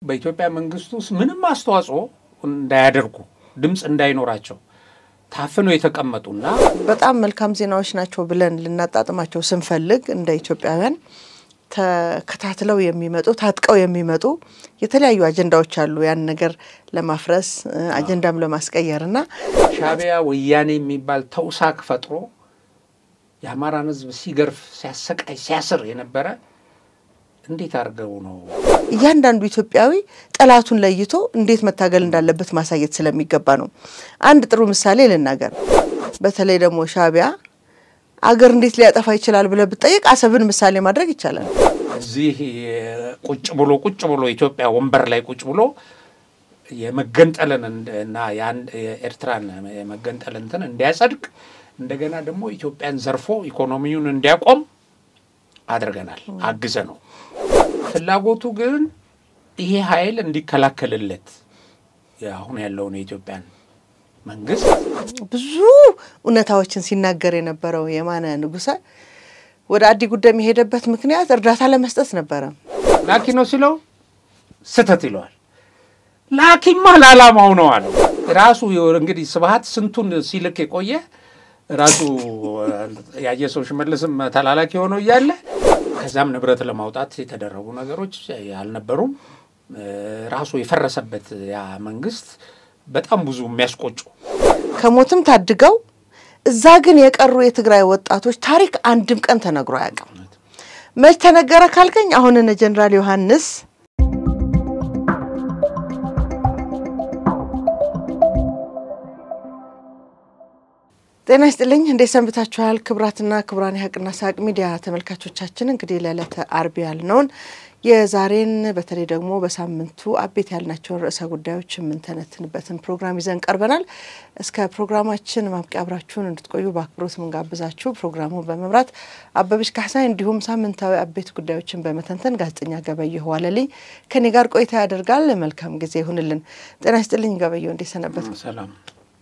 በኢትዮጵያ መንግስት ውስጥ ምንም አስተዋጽኦ እንዳያደርጉ ድምጽ እንዳይኖራቸው ታፍነው የተቀመጡና በጣም መልካም ዜናዎች ናቸው ብለን ልናጣጥማቸው ስንፈልግ እንደ ኢትዮጵያውያን ተከታትለው የሚመጡ ታጥቀው የሚመጡ የተለያዩ አጀንዳዎች አሉ ያን ነገር ለማፍረስ አጀንዳም ለማስቀየርና ሻቢያ ወያኔ የሚባል ተውሳክ ፈጥሮ የአማራን ህዝብ ሲገርፍ ሲያሰቃይ ሲያስር የነበረ እንዴት አርገው ነው እያንዳንዱ ኢትዮጵያዊ ጠላቱን ለይቶ እንዴት መታገል እንዳለበት ማሳየት ስለሚገባ ነው አንድ ጥሩ ምሳሌ ልናገር በተለይ ደግሞ ሻቢያ አገር እንዴት ሊያጠፋ ይችላል ብለ ብትጠይቅ አሰብን ምሳሌ ማድረግ ይቻላል እዚህ ቁጭ ብሎ ኢትዮጵያ ወንበር ላይ ቁጭ ብሎ የመገንጠልና ያን ኤርትራን የመገንጠልን እንዲያጸድቅ እንደገና ደግሞ ኢትዮጵያን ዘርፎ ኢኮኖሚውን እንዲያቆም አድርገናል አግዘ ነው ፍላጎቱ ግን ይሄ ኃይል እንዲከላከልለት ያሁን ያለው ነው ኢትዮጵያን መንግስት ብዙ ኡነታዎችን ሲናገር የነበረው የማነ ንጉሳ ወደ አዲ ጉዳይ የሚሄድበት ምክንያት እርዳታ ለመስጠት ነበር ላኪ ነው ሲለው ስተት ይሏል ላኪማ ላላማው ነው አለ ራሱ እንግዲህ ስብሃት ስንቱን ሲልክ የቆየ ራሱ ያየሰው ሽመልስም ተላላኪ ሆኖ ይያለ ከዛም ንብረት ለማውጣት የተደረጉ ነገሮች ያልነበሩም ራሱ የፈረሰበት ያ መንግስት በጣም ብዙ የሚያስቆጩ ከሞትም ታድገው እዛ ግን የቀሩ የትግራይ ወጣቶች ታሪክ አንድም ቀን ተነግሮ ያቀም መች ተነገረ ካልከኝ አሁን እነ ጀነራል ዮሐንስ ጤና ይስጥልኝ እንዴት ሰንብታችኋል ክብራትና ክብራን ያቅና ሳቅ ሚዲያ ተመልካቾቻችን እንግዲህ ለዕለተ አርብ ያልነውን የዛሬን በተለይ ደግሞ በሳምንቱ አቤት ያልናቸው ርዕሰ ጉዳዮች ምን ተነትንበትን ፕሮግራም ይዘን ቀርበናል እስከ ፕሮግራማችን ማብቂያ አብራችሁን እንድትቆዩ በአክብሮት መንጋብዛችሁ ፕሮግራሙን በመምራት አበብሽ ካህሳይ እንዲሁም ሳምንታዊ አቤት ጉዳዮችን በመተንተን ጋዜጠኛ ገበየሁ ዋለልኝ ከኔ ጋር ቆይታ ያደርጋል መልካም ጊዜ ይሁንልን ጤና ይስጥልኝ ገበየሁ እንዴት ሰነበት ሰላም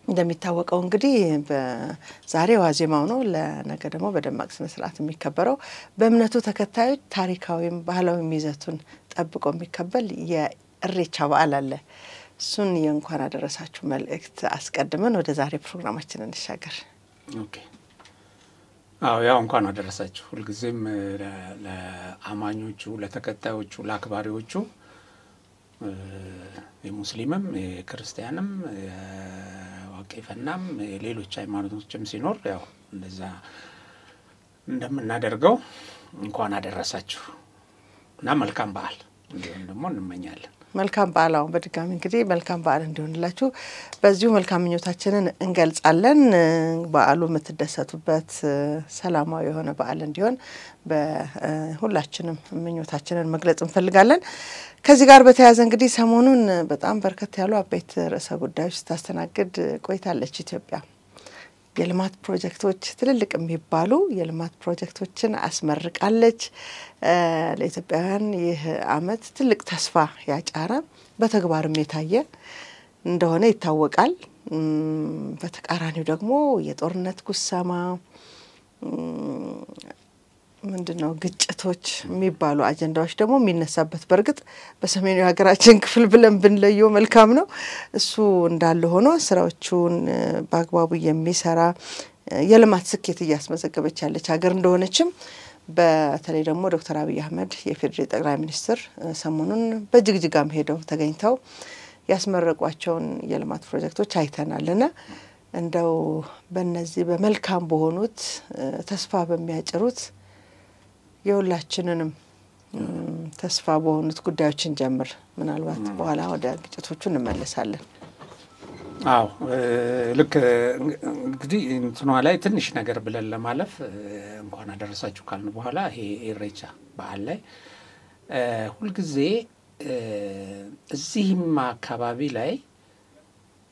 እንደሚታወቀው እንግዲህ በዛሬው ዋዜማው ነው ለነገ ደግሞ በደማቅ ስነ ስርዓት የሚከበረው በእምነቱ ተከታዮች ታሪካዊም ባህላዊ ይዘቱን ጠብቆ የሚከበል የእሬቻ በዓል አለ እሱን የእንኳን አደረሳችሁ መልእክት አስቀድመን ወደ ዛሬ ፕሮግራማችን እንሻገር ኦኬ አዎ ያው እንኳን አደረሳችሁ ሁልጊዜም ለአማኞቹ ለተከታዮቹ ለአክባሪዎቹ የሙስሊምም የክርስቲያንም ዋቄፈናም ሌሎች ሃይማኖቶችም ሲኖር ያው እንደዛ እንደምናደርገው እንኳን አደረሳችሁ እና መልካም በዓል እንዲሆን ደግሞ እንመኛለን መልካም በዓላው በድጋሚ እንግዲህ መልካም በዓል እንዲሆንላችሁ በዚሁ መልካም ምኞታችንን እንገልጻለን በዓሉ የምትደሰቱበት ሰላማዊ የሆነ በዓል እንዲሆን በሁላችንም ምኞታችንን መግለጽ እንፈልጋለን ከዚህ ጋር በተያያዘ እንግዲህ ሰሞኑን በጣም በርከት ያሉ አቤት ርዕሰ ጉዳዮች ታስተናግድ ቆይታለች ኢትዮጵያ የልማት ፕሮጀክቶች ትልልቅ የሚባሉ የልማት ፕሮጀክቶችን አስመርቃለች ለኢትዮጵያውያን ይህ አመት ትልቅ ተስፋ ያጫረ በተግባርም የታየ እንደሆነ ይታወቃል በተቃራኒው ደግሞ የጦርነት ጉሰማ ምንድነው ግጭቶች የሚባሉ አጀንዳዎች ደግሞ የሚነሳበት በርግጥ በሰሜኑ ሀገራችን ክፍል ብለን ብንለየው መልካም ነው እሱ እንዳለ ሆኖ ስራዎቹን በአግባቡ የሚሰራ የልማት ስኬት ያስመዘገበች ያለች ሀገር እንደሆነችም በተለይ ደግሞ ዶክተር አብይ አህመድ የፌደራል ጠቅላይ ሚኒስትር ሰሞኑን በጅግጅጋም ሄደው ተገኝተው ያስመረቋቸውን የልማት ፕሮጀክቶች አይተናልና እንደው በእነዚህ በመልካም በሆኑት ተስፋ በሚያጭሩት የሁላችንንም ተስፋ በሆኑት ጉዳዮችን ጀምር ምናልባት በኋላ ወደ ግጭቶቹ እንመለሳለን አዎ ልክ እንግዲህ እንትኗ ላይ ትንሽ ነገር ብለን ለማለፍ እንኳን አደረሳችሁ ካልን በኋላ ይሄ ኢሬቻ በዓል ላይ ሁሉ ጊዜ እዚህም አካባቢ ላይ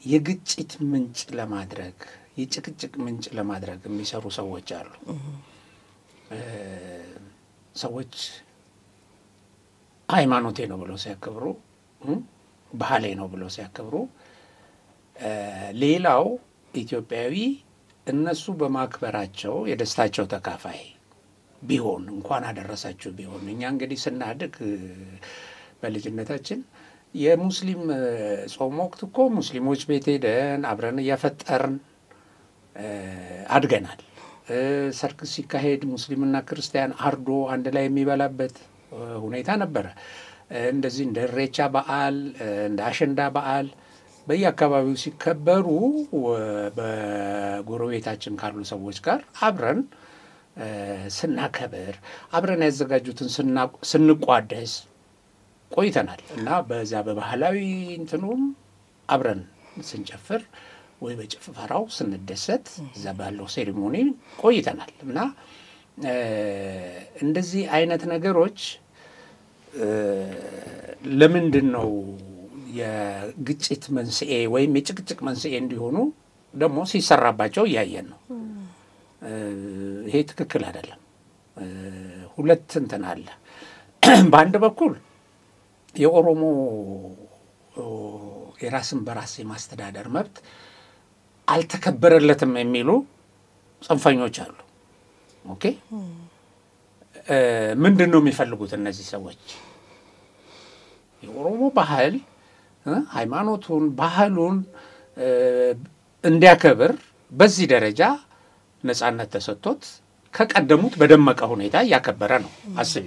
የግጭት ምንጭ ለማድረግ የጭቅጭቅ ምንጭ ለማድረግ የሚሰሩ ሰዎች አሉ ሰዎች ሃይማኖቴ ነው ብለው ሲያከብሩ ባህሌ ነው ብለው ሲያከብሩ ሌላው ኢትዮጵያዊ እነሱ በማክበራቸው የደስታቸው ተካፋይ ቢሆን እንኳን አደረሳችሁ ቢሆን እኛ እንግዲህ ስናድግ በልጅነታችን የሙስሊም ጾም ወቅት እኮ ሙስሊሞች ቤት ሄደን አብረን እያፈጠርን አድገናል። ሰርክ ሲካሄድ ሙስሊምና ክርስቲያን አርዶ አንድ ላይ የሚበላበት ሁኔታ ነበረ። እንደዚህ እንደ ኢሬቻ በዓል እንደ አሸንዳ በዓል በየአካባቢው ሲከበሩ በጎረቤታችን ካሉ ሰዎች ጋር አብረን ስናከብር አብረን ያዘጋጁትን ስንቋደስ ቆይተናል እና በዛ በባህላዊ እንትኑም አብረን ስንጨፍር ወይ በጭፈራው ስንደሰት እዛ ባለው ሴሪሞኒ ቆይተናል እና እንደዚህ አይነት ነገሮች ለምንድን ነው የግጭት መንስኤ ወይም የጭቅጭቅ መንስኤ እንዲሆኑ ደግሞ ሲሰራባቸው እያየን ነው። ይሄ ትክክል አይደለም። ሁለት እንትን አለ። በአንድ በኩል የኦሮሞ የራስን በራስ የማስተዳደር መብት አልተከበረለትም የሚሉ ጽንፈኞች አሉ። ኦኬ ምንድነው የሚፈልጉት እነዚህ ሰዎች? የኦሮሞ ባህል ሃይማኖቱን ባህሉን እንዲያከብር በዚህ ደረጃ ነፃነት ተሰጥቶት ከቀደሙት በደመቀ ሁኔታ ያከበረ ነው። አስቢ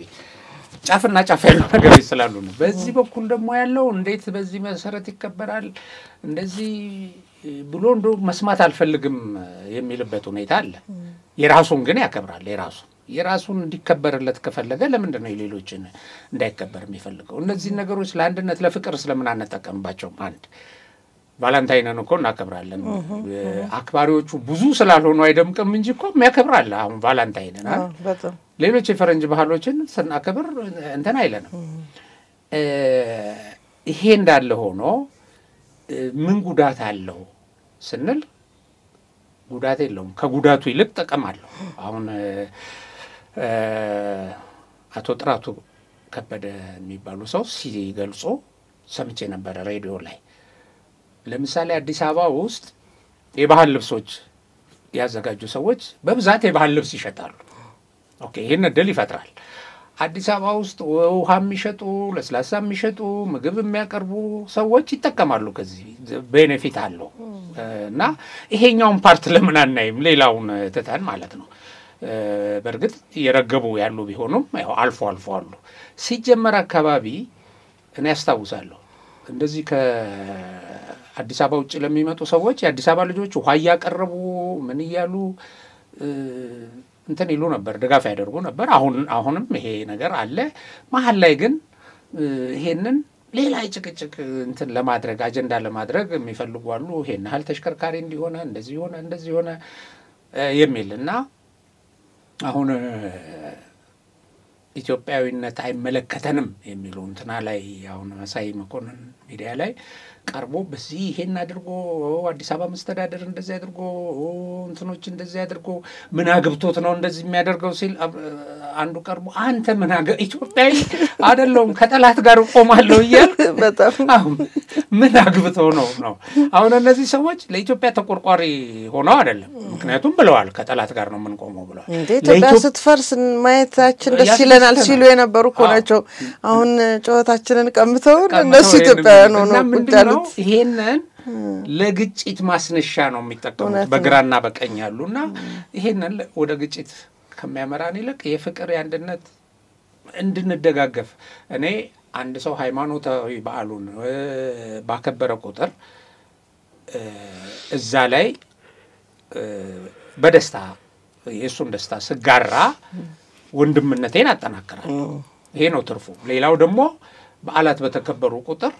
ጫፍና ጫፍ ያለው ነገር ይስላሉ ነው። በዚህ በኩል ደግሞ ያለው እንዴት በዚህ መሰረት ይከበራል እንደዚህ ብሎ እንደው መስማት አልፈልግም የሚልበት ሁኔታ አለ። የራሱን ግን ያከብራል። የራሱን እንዲከበርለት ከፈለገ ለምንድን ነው የሌሎችን እንዳይከበር የሚፈልገው? እነዚህ ነገሮች ለአንድነት ለፍቅር ስለምን አንጠቀምባቸው? አንድ ቫለንታይንን እኮ እናከብራለን። አክባሪዎቹ ብዙ ስላልሆኑ አይደምቅም እንጂ እኮ የሚያከብራል። አሁን ቫለንታይንን ሌሎች የፈረንጅ ባህሎችን ስናከብር እንትን አይለንም። ይሄ እንዳለ ሆኖ ምን ጉዳት አለው ስንል ጉዳት የለውም። ከጉዳቱ ይልቅ ጥቅም አለው። አሁን አቶ ጥራቱ ከበደ የሚባሉ ሰው ሲገልጹ ሰምቼ ነበር ሬዲዮ ላይ። ለምሳሌ አዲስ አበባ ውስጥ የባህል ልብሶች ያዘጋጁ ሰዎች በብዛት የባህል ልብስ ይሸጣሉ። ኦኬ ይሄን እድል ይፈጥራል። አዲስ አበባ ውስጥ ውሃ የሚሸጡ ለስላሳ የሚሸጡ ምግብ የሚያቀርቡ ሰዎች ይጠቀማሉ። ከዚህ ቤኔፊት አለው እና ይሄኛውን ፓርት ለምን አናይም? ሌላውን ተታን ማለት ነው። በርግጥ የረገቡ ያሉ ቢሆኑም ያው አልፎ አሉ። ሲጀመር አካባቢ እኔ ያስታውሳለሁ እንደዚህ ከአዲስ አበባ ውጭ ለሚመጡ ሰዎች የአዲስ አበባ ልጆች ውሃ ያቀርቡ ምን ይያሉ እንትን ይሉ ነበር፣ ድጋፍ ያደርጉ ነበር። አሁንም ይሄ ነገር አለ። መሀል ላይ ግን ይሄንን ሌላ ጭቅጭቅ እንትን ለማድረግ አጀንዳ ለማድረግ የሚፈልጉ አሉ። ይሄን ያህል ተሽከርካሪ እንዲሆነ እንደዚህ ሆነ የሚልና አሁን ኢትዮጵያዊነት አይመለከተንም የሚሉ እንትና ላይ አሁን መሳይ መኮንን ሚዲያ ላይ ቀርቦ በዚህ ይሄን አድርጎ አዲስ አበባ መስተዳደር እንደዚህ አድርጎ እንትኖች እንደዚህ አድርጎ ምን አግብቶት ነው እንደዚህ የሚያደርገው ሲል አንዱ ቀርቦ አንተ ምን ኢትዮጵያዊ አይደለም ከጠላት ጋር ቆማለሁ ይያል በጣም ምን አግብተው ነው አሁን እነዚህ ሰዎች ለኢትዮጵያ ተቆርቋሪ ሆነው አይደለም። ምክንያቱም ብለዋል ከጠላት ጋር ነው ምን ቆመው ብለዋል። ኢትዮጵያ ስትፈርስ ማየታችን ደስ ይለናል ሲሉ የነበሩ እኮ ናቸው። አሁን ጨዋታችንን ቀምተው እነሱ ኢትዮጵያውያን ሆነው ቁጣሉ። ይሄንን ለግጭት ማስነሻ ነው የሚጠቀሙት በግራና በቀኝ ያሉና ይሄንን ወደ ግጭት ከሚያመራን ይልቅ የፍቅር የአንድነት እንድንደጋገፍ እኔ አንድ ሰው ሃይማኖታዊ በዓሉን ባከበረ ቁጥር እዛ ላይ በደስታ የሱን ደስታ ስጋራ ወንድምነቴን አጠናክራለሁ። ይሄ ነው ትርፉ። ሌላው ደግሞ በዓላት በተከበሩ ቁጥር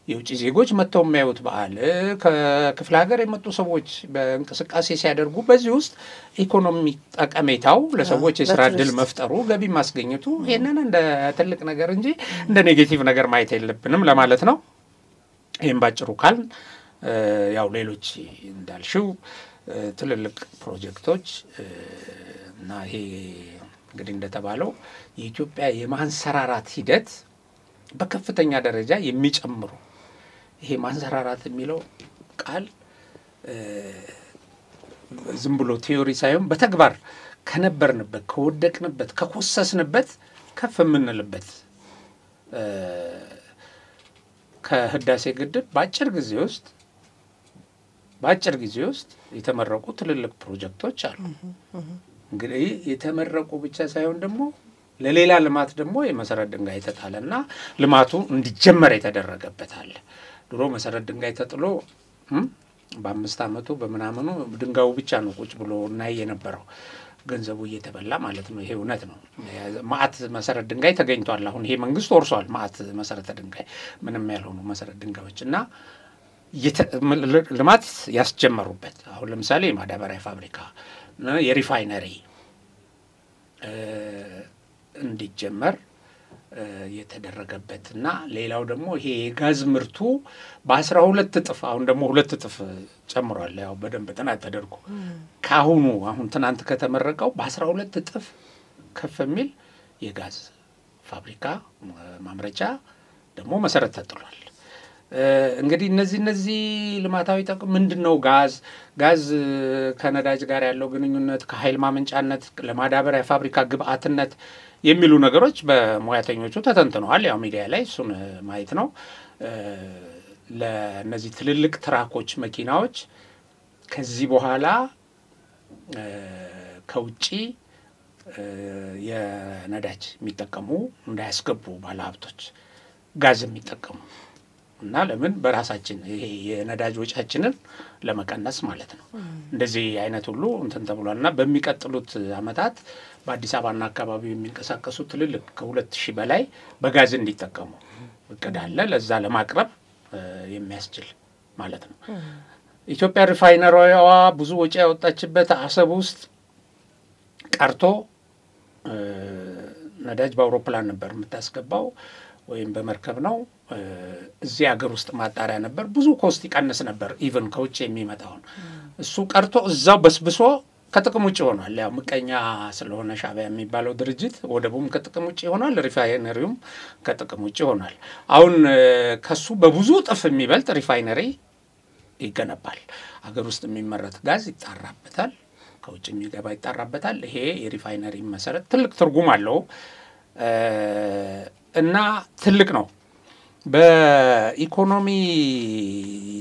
የውጭ ዜጎች መተው የሚያዩት በዓል ከክፍለ ሀገር የመጡ ሰዎች በእንቅስቃሴ ሲያደርጉ በዚህ ውስጥ ኢኮኖሚ ጠቀሜታው ለሰዎች የሥራ ዕድል መፍጠሩ ገቢ ማስገኘቱ ይሄንን እንደ ትልቅ ነገር እንጂ እንደ ኔጌቲቭ ነገር ማየት የለብንም ለማለት ነው። ይሄን ባጭሩ ካል ያው ሌሎች እንዳልሽው ትልልቅ ፕሮጀክቶች እና ይሄ እንግዲህ እንደተባለው የኢትዮጵያ የማንሰራራት ሂደት በከፍተኛ ደረጃ የሚጨምሩ ይሄ ማንሰራራት የሚለው ቃል ዝም ብሎ ቲዮሪ ሳይሆን በተግባር ከነበርንበት ከወደቅንበት ከኮሰስንበት ከፍ የምንልበት ከህዳሴ ግድብ በአጭር ጊዜ ውስጥ የተመረቁ ትልልቅ ፕሮጀክቶች አሉ። እንግዲህ የተመረቁ ብቻ ሳይሆን ደግሞ ለሌላ ልማት ደግሞ የመሰረት ድንጋይ ተጣለና ልማቱ እንዲጀመር የተደረገበት አለ። ድሮ መሰረት ድንጋይ ተጥሎ በ5 ዓመቱ በምናምኑ ድንጋዩ ብቻ ነው ቁጭ ብሎ እናይ የነበረው ገንዘቡ እየተበላ ማለት ነው። ይሄ እውነት ነው። ማአት መሰረት ድንጋይ ተገኝቷል። አሁን ይሄ መንግስት ወርሷል ማአት መሰረት ድንጋይ ምንም ያልሆኑ መሰረት ድንጋዮችና ልማት ያስጀመሩበት አሁን ለምሳሌ የማዳበሪያ ፋብሪካ የሪፋይነሪ እንዲጀመር የተደረገበትና ሌላው ደግሞ ይሄ የጋዝ ምርቱ በ12 እጥፍ አሁን ደግሞ 2 እጥፍ ጨምሯል። ያው በደንብ ጥናት ተደርጎ ካሁኑ አሁን ትናንት ከተመረቀው በ12 እጥፍ ከፍ የሚል የጋዝ ፋብሪካ ማምረቻ ደግሞ መሰረት ተጥሏል። እንግዲህ እነዚህ ልማታዊ ጥቅም ምንድነው? ጋዝ ከነዳጅ ጋር ያለው ግንኙነት ከኃይል ማመንጫነት ለማዳበሪያ ፋብሪካ ግብአትነት የሚሉ ነገሮች በሙያተኞቹ ተተንትነዋል። ያው ሚዲያ ላይ እሱን ማየት ነው። ለነዚህ ትልልቅ ትራኮች መኪናዎች ከዚህ በኋላ ከውጪ የነዳጅ የሚጠቀሙ እንዳያስገቡ ባለሀብቶች ጋዝ የሚጠቀሙ እና ለምን በራሳችን ይሄ የነዳጅ ወጫችንን ለመቀነስ ማለት ነው። እንደዚህ አይነት ሁሉ እንትን ተብሏልና በሚቀጥሉት አመታት በአዲስ አበባና አካባቢው የሚንቀሳቀሱ ትልልቅ ከ2000 በላይ በጋዝ እንዲጠቀሙ እቅድ አለ። ለዛ ለማቅረብ የሚያስችል ማለት ነው። ኢትዮጵያ ሪፋይነሪዋ ብዙ ወጪ ያወጣችበት አሰብ ውስጥ ቀርቶ ነዳጅ በአውሮፕላን ነበር የምታስገባው ወይም በመርከብ ነው። እዚህ ሀገር ውስጥ ማጣሪያ ነበር። ብዙ ኮስት ይቀንስ ነበር ኢቭን ከውጭ የሚመጣውን እሱ ቀርቶ እዛው በስብሶ ከጥቅም ውጭ ሆኗል። ያው ምቀኛ ስለሆነ ሻዕቢያ የሚባለው ድርጅት ወደቡም ከጥቅም ውጭ ሆኗል፣ ሪፋይነሪውም ከጥቅም ውጭ ሆኗል። አሁን ከሱ በብዙ እጥፍ የሚበልጥ ሪፋይነሪ ይገነባል። ሀገር ውስጥ የሚመረት ጋዝ ይጣራበታል፣ ከውጭ የሚገባ ይጣራበታል። ይሄ የሪፋይነሪ መሰረት ትልቅ ትርጉም አለው እና ትልቅ ነው። በኢኮኖሚ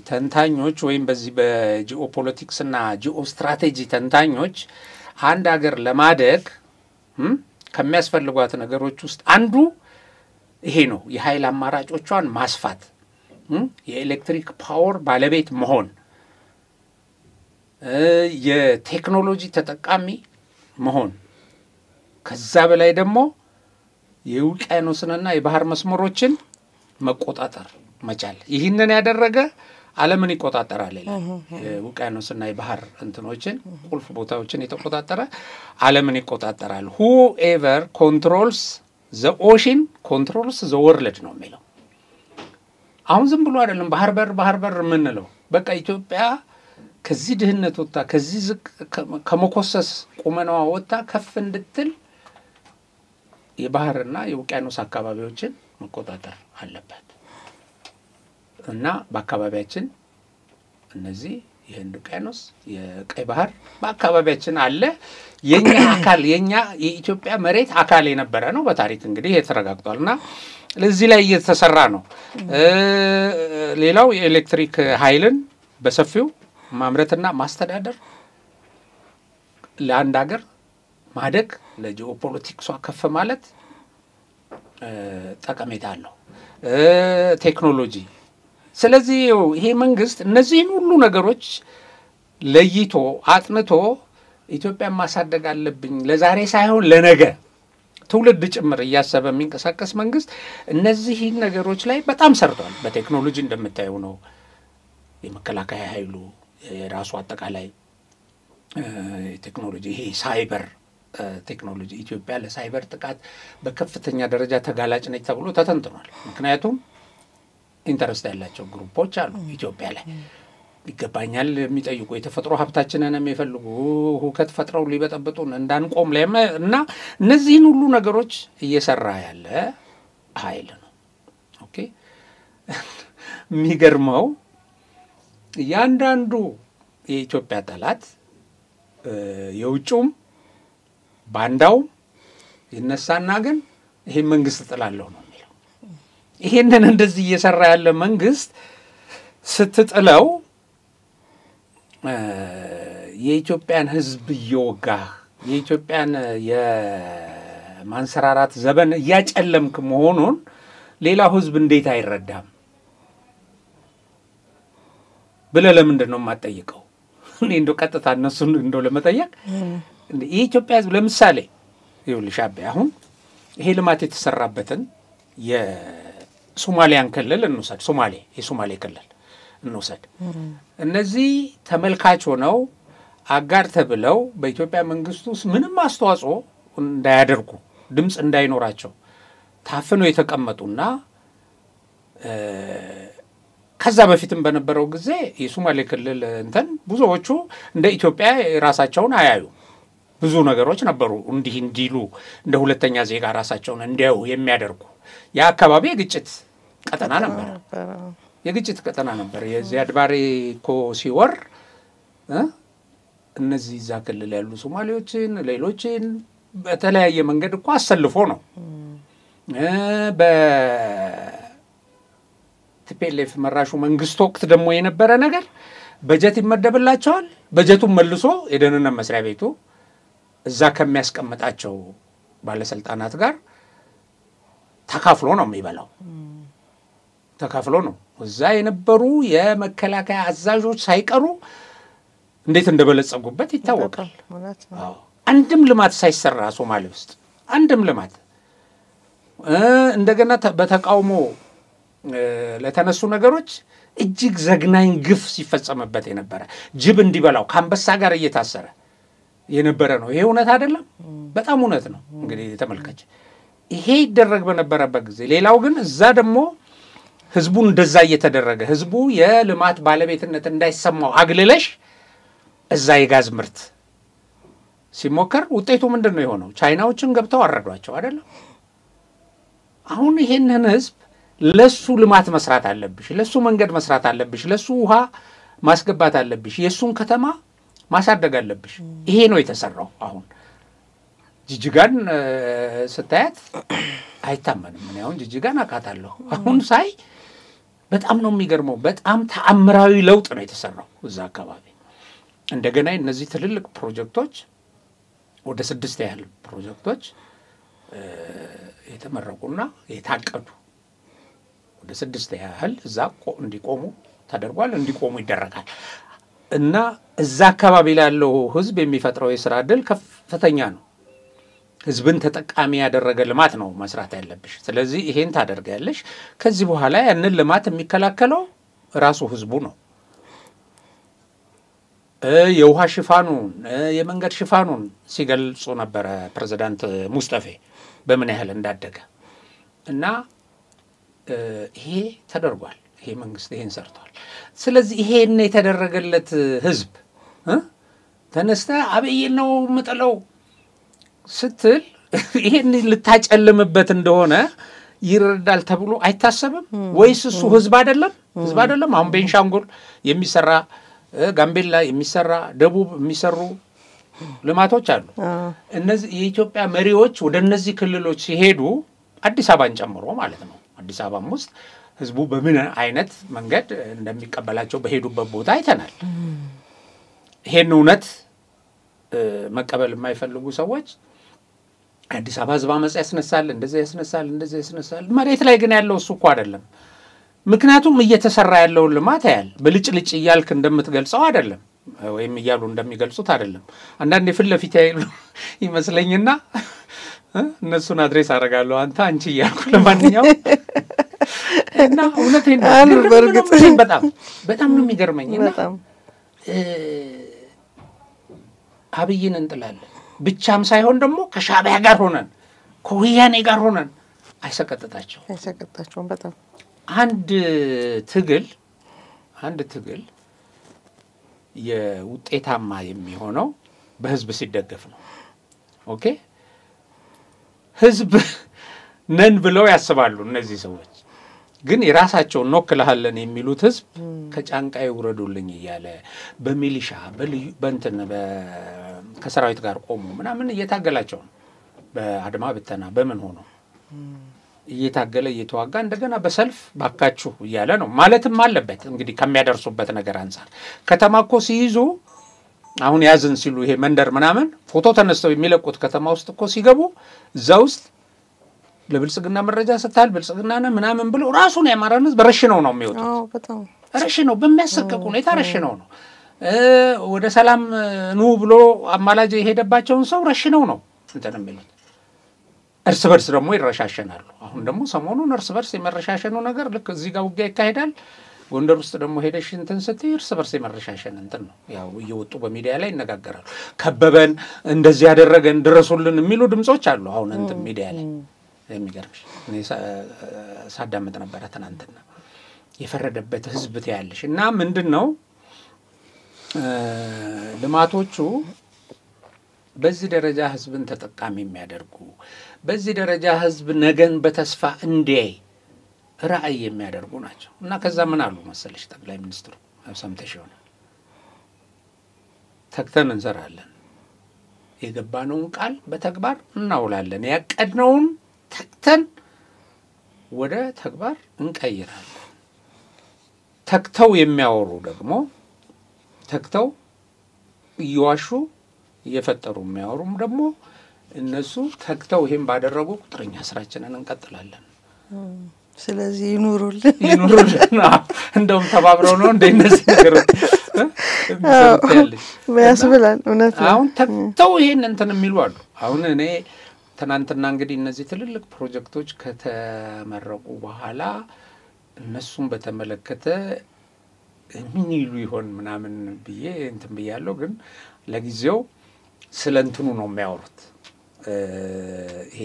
ተንታኞች ወይም በዚህ በጂኦፖለቲክስ እና ጂኦስትራቴጂ ተንታኞች አንድ ሀገር ለማደግ ከሚያስፈልጓት ነገሮች ውስጥ አንዱ ይሄ ነው። የኃይል አማራጮቿን ማስፋት፣ የኤሌክትሪክ ፓወር ባለቤት መሆን፣ የቴክኖሎጂ ተጠቃሚ መሆን፣ ከዛ በላይ ደግሞ የውቅያኖስንና የባህር መስመሮችን መቆጣጠር መቻል። ይህንን ያደረገ ዓለምን ይቆጣጠራል ይላል። የውቅያኖስና የባህር እንትኖችን ቁልፍ ቦታዎችን የተቆጣጠረ ዓለምን ይቆጣጠራል። whoever controls the ocean controls the world ነው የሚለው። አሁን ዝም ብሎ አይደለም ባህር በር የምንለው። በቃ ኢትዮጵያ ከዚህ ድህነት ወጣ ከዚህ ዝቅ ከመኮሰስ ቁመናዋ ወጣ ከፍ እንድትል የባህርና የውቅያኖስ አካባቢዎችን መቆጣጠር አለበት እና በአካባቢያችን እነዚህ የህንድ ውቅያኖስ የቀይ ባህር በአካባቢያችን አለ። የኛ አካል የኢትዮጵያ መሬት አካል የነበረ ነው በታሪክ እንግዲህ የተረጋግጧልና ለዚህ ላይ እየተሰራ ነው። ሌላው የኤሌክትሪክ ኃይልን በሰፊው ማምረትና ማስተዳደር ለአንድ ሀገር ማደግ ለጂኦፖለቲክሷ ከፍ ማለት ጠቀሜታ አለው። ቴክኖሎጂ። ስለዚህ ይሄ መንግስት እነዚህን ሁሉ ነገሮች ለይቶ አጥንቶ ኢትዮጵያን ማሳደግ አለብኝ ለዛሬ ሳይሆን ለነገ ትውልድ ጭምር እያሰበ የሚንቀሳቀስ መንግስት እነዚህን ነገሮች ላይ በጣም ሰርቷል። በቴክኖሎጂ እንደምታየው ነው። የመከላከያ ኃይሉ የራሱ አጠቃላይ ቴክኖሎጂ ይሄ ሳይበር ቴክኖሎጂ ኢትዮጵያ ለሳይበር ጥቃት በከፍተኛ ደረጃ ተጋላጭ ነች ተብሎ ተተንትኗል። ምክንያቱም ኢንተረስት ያላቸው ግሩፖች አሉ ኢትዮጵያ ላይ ይገባኛል የሚጠይቁ የተፈጥሮ ሀብታችንን የሚፈልጉ ሁከት ፈጥረው ሊበጠብጡን እንዳንቆም እና እነዚህን ሁሉ ነገሮች እየሰራ ያለ ኃይል ነው። ኦኬ የሚገርመው ያንዳንዱ የኢትዮጵያ ጠላት የውጭውም ባንዳው ይነሳና ግን ይሄ መንግስት ጥላለሁ ነው የሚለው። ይሄንን እንደዚህ እየሰራ ያለ መንግስት ስትጥለው የኢትዮጵያን ህዝብ እየወጋ የኢትዮጵያን የማንሰራራት ዘመን እያጨለምክ መሆኑን ሌላው ህዝብ እንዴት አይረዳም ብለህ ለምንድን ነው የማትጠይቀው? እኔ እንደው ቀጥታ እነሱን እንደው ለመጠየቅ የኢትዮጵያ ህዝብ ለምሳሌ ይኸውልሽ አቤ አሁን ይሄ ልማት የተሰራበትን የሶማሊያን ክልል እንውሰድ። የሶማሌ ክልል እንውሰድ። እነዚህ ተመልካች ሆነው አጋር ተብለው በኢትዮጵያ መንግስት ውስጥ ምንም አስተዋጽኦ እንዳያደርጉ ድምፅ እንዳይኖራቸው ታፍነው የተቀመጡና ከዛ በፊትም በነበረው ጊዜ የሶማሌ ክልል እንትን ብዙዎቹ እንደ ኢትዮጵያ ራሳቸውን አያዩ ብዙ ነገሮች ነበሩ እንዲህ እንዲሉ እንደ ሁለተኛ ዜጋ ራሳቸውን እንዲያዩ የሚያደርጉ ያ አካባቢ የግጭት ቀጠና ነበር። የዚያድ ባሬ እኮ ሲወር እነዚህ እዛ ክልል ያሉ ሶማሌዎችን ሌሎችን በተለያየ መንገድ እኮ አሰልፎ ነው በቲፒኤልኤፍ መራሹ መንግስት ወቅት ደግሞ የነበረ ነገር በጀት ይመደብላቸዋል። በጀቱን መልሶ የደህንነት መስሪያ ቤቱ እዛ ከሚያስቀምጣቸው ባለስልጣናት ጋር ተካፍሎ ነው የሚበላው። ተካፍሎ ነው እዛ የነበሩ የመከላከያ አዛዦች ሳይቀሩ እንዴት እንደበለጸጉበት ይታወቃል። አንድም ልማት ሳይሰራ ሶማሌ ውስጥ አንድም ልማት እንደገና በተቃውሞ ለተነሱ ነገሮች እጅግ ዘግናኝ ግፍ ሲፈጸምበት የነበረ ጅብ እንዲበላው ከአንበሳ ጋር እየታሰረ የነበረ ነው። ይሄ እውነት አይደለም? በጣም እውነት ነው። እንግዲህ ተመልከች ይሄ ይደረግ በነበረበት ጊዜ ሌላው ግን እዛ ደግሞ ህዝቡን እንደዛ እየተደረገ ህዝቡ የልማት ባለቤትነት እንዳይሰማው አግልለሽ እዛ የጋዝ ምርት ሲሞከር ውጤቱ ምንድን ነው የሆነው? ቻይናዎችን ገብተው አረዷቸው አይደለም? አሁን ይሄንን ህዝብ ለሱ ልማት መስራት አለብሽ፣ ለሱ መንገድ መስራት አለብሽ፣ ለሱ ውሃ ማስገባት አለብሽ፣ የሱን ከተማ ማሳደግ አለብሽ። ይሄ ነው የተሰራው። አሁን ጅጅጋን ስታያት አይታመንም። እኔ አሁን ጅጅጋን አውቃታለሁ። አሁን ሳይ በጣም ነው የሚገርመው። በጣም ተአምራዊ ለውጥ ነው የተሰራው እዛ አካባቢ። እንደገና እነዚህ ትልልቅ ፕሮጀክቶች ወደ 6 ያህል ፕሮጀክቶች የተመረቁና የታቀዱ ወደ 6 ያህል እዛ እንዲቆሙ ተደርጓል፣ እንዲቆሙ ይደረጋል። እና እዛ አካባቢ ላለው ህዝብ የሚፈጥረው የሥራ ዕድል ከፍተኛ ነው። ህዝብን ተጠቃሚ ያደረገ ልማት ነው መስራት ያለብሽ። ስለዚህ ይሄን ታደርጋለሽ። ከዚህ በኋላ ያንን ልማት የሚከላከለው ራሱ ህዝቡ ነው። የውሃ ሽፋኑን የመንገድ ሽፋኑን ሲገልጹ ነበረ ፕሬዝዳንት ሙስጠፌ በምን ያህል እንዳደገ እና ይሄ ተደርጓል። ይሄ መንግስት ይሄን ሰርቷል። ስለዚህ ይሄን የተደረገለት ህዝብ ተነስተ አብይ ነው ምጥለው ስትል ይሄን ልታጨልምበት እንደሆነ ይረዳል ተብሎ አይታሰብም ወይስ እሱ ህዝብ አይደለም? ህዝብ አይደለም? አሁን ቤንሻንጉል የሚሰራ ጋምቤላ የሚሰራ ደቡብ የሚሰሩ ልማቶች አሉ። እነዚህ የኢትዮጵያ መሪዎች ወደ እነዚህ ክልሎች ሲሄዱ አዲስ አበባን ጨምሮ ማለት ነው አዲስ አበባም ውስጥ ህዝቡ በምን አይነት መንገድ እንደሚቀበላቸው በሄዱበት ቦታ አይተናል። ይሄን እውነት መቀበል የማይፈልጉ ሰዎች አዲስ አበባ ህዝብ አመጽ ያስነሳል፣ እንደዚህ ያስነሳል። መሬት ላይ ግን ያለው እሱ እኮ አይደለም። ምክንያቱም እየተሰራ ያለው ልማት ያያል። በልጭልጭ እያልክ እንደምትገልጸው አይደለም ወይም እያሉ እንደሚገልጹት አይደለም። አንዳንዴ ፊት ለፊት ያይሉ ይመስለኝና እነሱን አድሬስ አደርጋለሁ አንተ አንቺ እያልኩ ለማንኛውም እና እውነቴን ነው በርግጥ በጣም ነው የሚገርመኝና አብይን እንጥላለን ብቻም ሳይሆን ደግሞ ከሻዕቢያ ጋር ሆነን ከወያኔ ጋር ሆነን አይሰቀጥጣቸውም። በጣም አንድ ትግል የውጤታማ የሚሆነው በህዝብ ሲደገፍ ነው። ኦኬ ህዝብ ነን ብለው ያስባሉ እነዚህ ሰዎች። ግን የራሳቸውን ኖክልሃለን የሚሉት ህዝብ ከጫንቃይ ውረዱልኝ እያለ በሚሊሻ በእንትን ከሰራዊት ጋር ቆሙ ምናምን እየታገላቸው ነው። በአድማ ብተና በምን ሆኖ እየታገለ እየተዋጋ እንደገና በሰልፍ ባካችሁ እያለ ነው ማለትም አለበት። እንግዲህ ከሚያደርሱበት ነገር አንፃር ከተማ እኮ ሲይዙ አሁን ያዝን ሲሉ ይሄ መንደር ምናምን ፎቶ ተነስተው የሚለቁት ከተማ ውስጥ እኮ ሲገቡ እዛ ውስጥ ለብልጽግና መረጃ ሰጣል ብልጽግና ምናምን ብለው ራሱን ያማራን ህዝብ ረሽነው ነው የሚወጡት። በጣም ረሽነው በሚያሰቅቅ ሁኔታ ረሽነው ነው ወደ ሰላም ኑ ብሎ አማላጅ የሄደባቸውን ሰው ረሽነው ነው እንትን የሚሉት። እርስ በርስ ደግሞ ይረሻሸናሉ። አሁን ደግሞ ሰሞኑን እርስ በርስ የመረሻሸኑ ነገር ልክ እዚህ ጋር ውጊያ ይካሄዳል። ጎንደር ውስጥ ደግሞ ሄደሽ እንትን ስትይ እርስ በርስ የመረሻሸን እንትን ነው። ያው እየወጡ በሚዲያ ላይ ይነጋገራሉ። ከበበን እንደዚህ ያደረገን ድረሱልን የሚሉ ድምጾች አሉ አሁን እንትን ሚዲያ ላይ። የሚገርምሽ እኔ ሳዳምጥ ነበር ትናንትና። የፈረደበት ህዝብ ታያለሽ። እና ምንድነው ልማቶቹ በዚህ ደረጃ ህዝብን ተጠቃሚ የሚያደርጉ በዚህ ደረጃ ህዝብ ነገን በተስፋ እንዲያይ ራዕይ የሚያደርጉ ናቸው። እና ከዛ ምን አሉ መሰለሽ ጠቅላይ ሚኒስትሩ ሰምተሽ ይሆናል። ተክተን እንሰራለን፣ የገባነውን ቃል በተግባር እናውላለን፣ ያቀድነውን ተክተን ወደ ተግባር እንቀይራለን። ተክተው የሚያወሩ ደግሞ ተክተው እየዋሹ እየፈጠሩ የሚያወሩም ደግሞ እነሱ ተክተው ይሄን ባደረጉ ቁጥርኛ ስራችንን እንቀጥላለን። ስለዚህ ይኑሩልን እንደውም ተባብረው ነው እንደነዚህ ነገሮች ያስብላል። እውነት አሁን ተክተው ይሄን እንትን የሚሉ አሉ። አሁን እኔ ትናንትና እንግዲህ እነዚህ ትልልቅ ፕሮጀክቶች ከተመረቁ በኋላ እነሱን በተመለከተ ምን ይሉ ይሆን ምናምን ብዬ እንትን ብያለሁ። ግን ለጊዜው ስለ እንትኑ ነው የሚያወሩት። ይሄ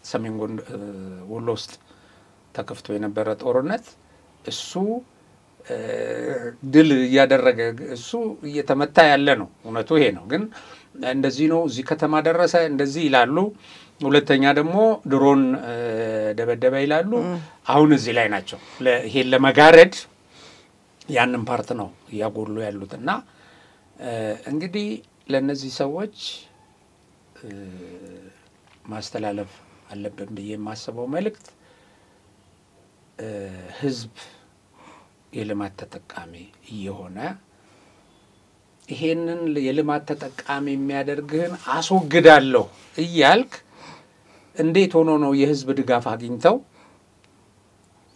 ሰሜን ወሎ ውስጥ ተከፍቶ የነበረ ጦርነት እሱ ድል እያደረገ እሱ እየተመታ ያለ ነው። እውነቱ ይሄ ነው። ግን እንደዚህ ነው እዚህ ከተማ ደረሰ እንደዚህ ይላሉ። ሁለተኛ ደግሞ ድሮን ደበደበ ይላሉ። አሁን እዚህ ላይ ናቸው። ይሄን ለመጋረድ ያንን ፓርት ነው ያጎሉ ያሉትና እንግዲህ ለነዚህ ሰዎች ማስተላለፍ አለብን ብዬ የማስበው መልእክት ህዝብ የልማት ተጠቃሚ እየሆነ ይሄንን የልማት ተጠቃሚ የሚያደርግህን አስወግዳለሁ እያልክ እንዴት ሆኖ ነው የህዝብ ድጋፍ አግኝተው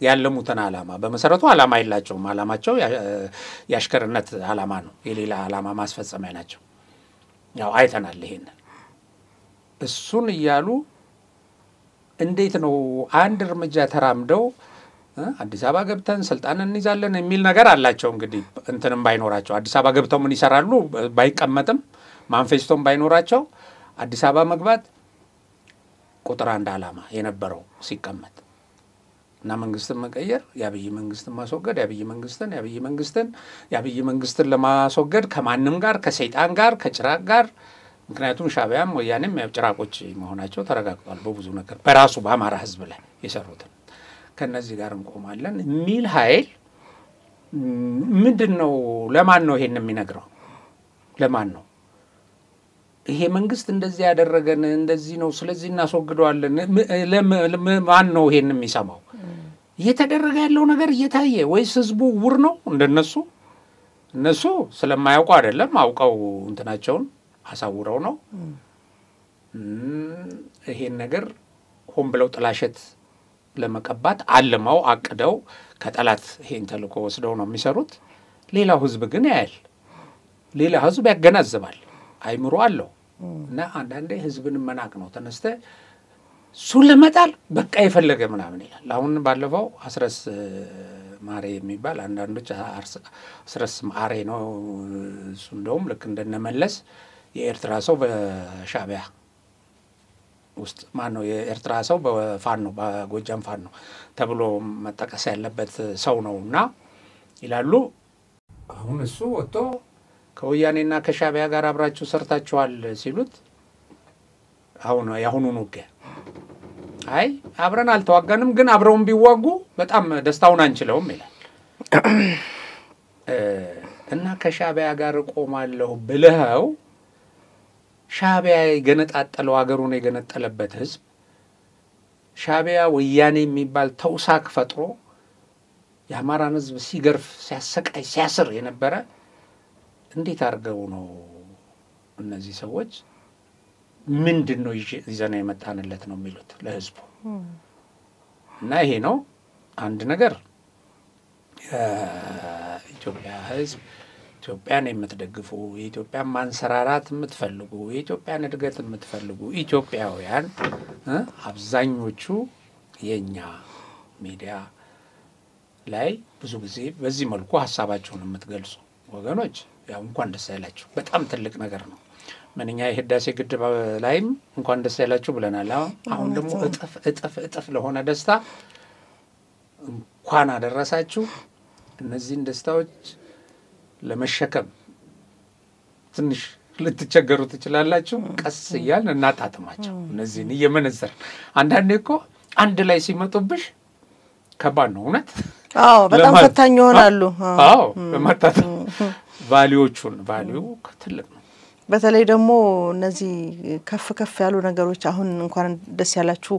ያለሙትን ዓላማ በመሰረቱ ዓላማ የላቸውም። ዓላማቸው ያሽከርነት ዓላማ ነው። የሌላ ዓላማ ማስፈጸሚያ ናቸው። ያው አይተናል ይሄንን። እሱን እያሉ እንዴት ነው አንድ እርምጃ ተራምደው አዲስ አበባ ገብተን ስልጣን እንይዛለን የሚል ነገር አላቸው። እንግዲህ እንትንም ባይኖራቸው አዲስ አበባ ገብተው ምን ይሰራሉ ባይቀመጥም ማንፌስቶም ባይኖራቸው አዲስ አበባ መግባት ቁጥር አንድ ዓላማ የነበረው ሲቀመጥ እና መንግስትን መቀየር ያብይ መንግስትን ማስወገድ ያብይ መንግስትን ለማስወገድ ከማንም ጋር ከሰይጣን ጋር ከጭራቅ ጋር ምክንያቱም ሻዕቢያም ወያኔም ጭራቆች መሆናቸው ተረጋግጧል። በብዙ ነገር በራሱ በአማራ ህዝብ ላይ የሰሩት ከነዚህ ጋር እንቆማለን የሚል ኃይል ምንድነው? ለማን ነው ይሄን የሚነግረው? ለማን ነው ይሄ መንግስት እንደዚህ ያደረገን እንደዚህ ነው ስለዚህ እናስወግደዋለን? ለማን ነው ይሄን የሚሰማው? እየተደረገ ያለው ነገር እየታየ ወይስ ህዝቡ ውር ነው? እነሱ ስለማያውቁ አይደለም አውቀው እንትናቸውን አሳውረው ነው። ይሄን ነገር ሆን ብለው ጥላሸት ለመቀባት አልመው አቅደው ከጠላት ይሄን ተልኮ ወስደው ነው የሚሰሩት። ሌላው ህዝብ ግን ያያል። ሌላ ህዝብ ያገናዝባል። አይምሮ አለው እና አንዳንዴ ህዝብን መናቅ ነው። ተነስተ ሱን ለመጣል በቃ የፈለገ ምናምን ይላል። አሁን ባለፈው አስረስ ማሬ የሚባል አንዳንዶች አስረስ ማሬ ነው እሱ እንደውም ልክ እንደነመለስ የኤርትራ ሰው በሻዕቢያ ውስጥ ማን ነው የኤርትራ ሰው በፋኖ በጎጃም ፋኖ ተብሎ መጠቀስ ያለበት ሰው ነውና ይላሉ። አሁን እሱ ወጥቶ ከወያኔና ከሻዕቢያ ጋር አብራችሁ ሰርታችኋል ሲሉት አሁን ያሁኑን ውጊያ አይ አብረን አልተዋጋንም ግን አብረውን ቢዋጉ በጣም ደስታውን አንችለውም ይላል። እና ከሻዕቢያ ጋር ቆማለሁ ብለው ሻዕቢያ የገነጣጠለው ሀገሩን የገነጠለበት ህዝብ ሻቢያ ወያኔ የሚባል ተውሳክ ፈጥሮ የአማራን ህዝብ ሲገርፍ ሲያሰቃይ ሲያስር የነበረ እንዴት አርገው ነው እነዚህ ሰዎች ምንድነው ይዘና የመጣንለት ነው የሚሉት ለህዝቡ እና ይሄ ነው አንድ ነገር ኢትዮጵያ ህዝብ ኢትዮጵያን የምትደግፉ የኢትዮጵያን ማንሰራራት የምትፈልጉ የኢትዮጵያን እድገት የምትፈልጉ ኢትዮጵያውያን አብዛኞቹ የኛ ሚዲያ ላይ ብዙ ጊዜ በዚህ መልኩ ሐሳባቸውን የምትገልጹ ወገኖች ያው እንኳን ደስ ያላችሁ በጣም ትልቅ ነገር ነው ምንኛ የህዳሴ ግድብ ላይም እንኳን ደስ ያላችሁ ብለናል አሁን ደግሞ እጥፍ ለሆነ ደስታ እንኳን አደረሳችሁ እነዚህን ደስታዎች ለመሸከም ትንሽ ልትቸገሩ ትችላላችሁ ቀስ ይያል እናጣጥማቸው እነዚህን እየመነዘር አንዳንዴ እኮ አንድ ላይ ሲመጡብሽ ከባድ ነው እውነት በጣም ፈታኝ ይሆናሉ በማጣጣም ቫልዩዎቹን ቫልዩ ትልቅ ነው በተለይ ደግሞ እነዚህ ከፍ ያሉ ነገሮች አሁን እንኳን ደስ ያላችሁ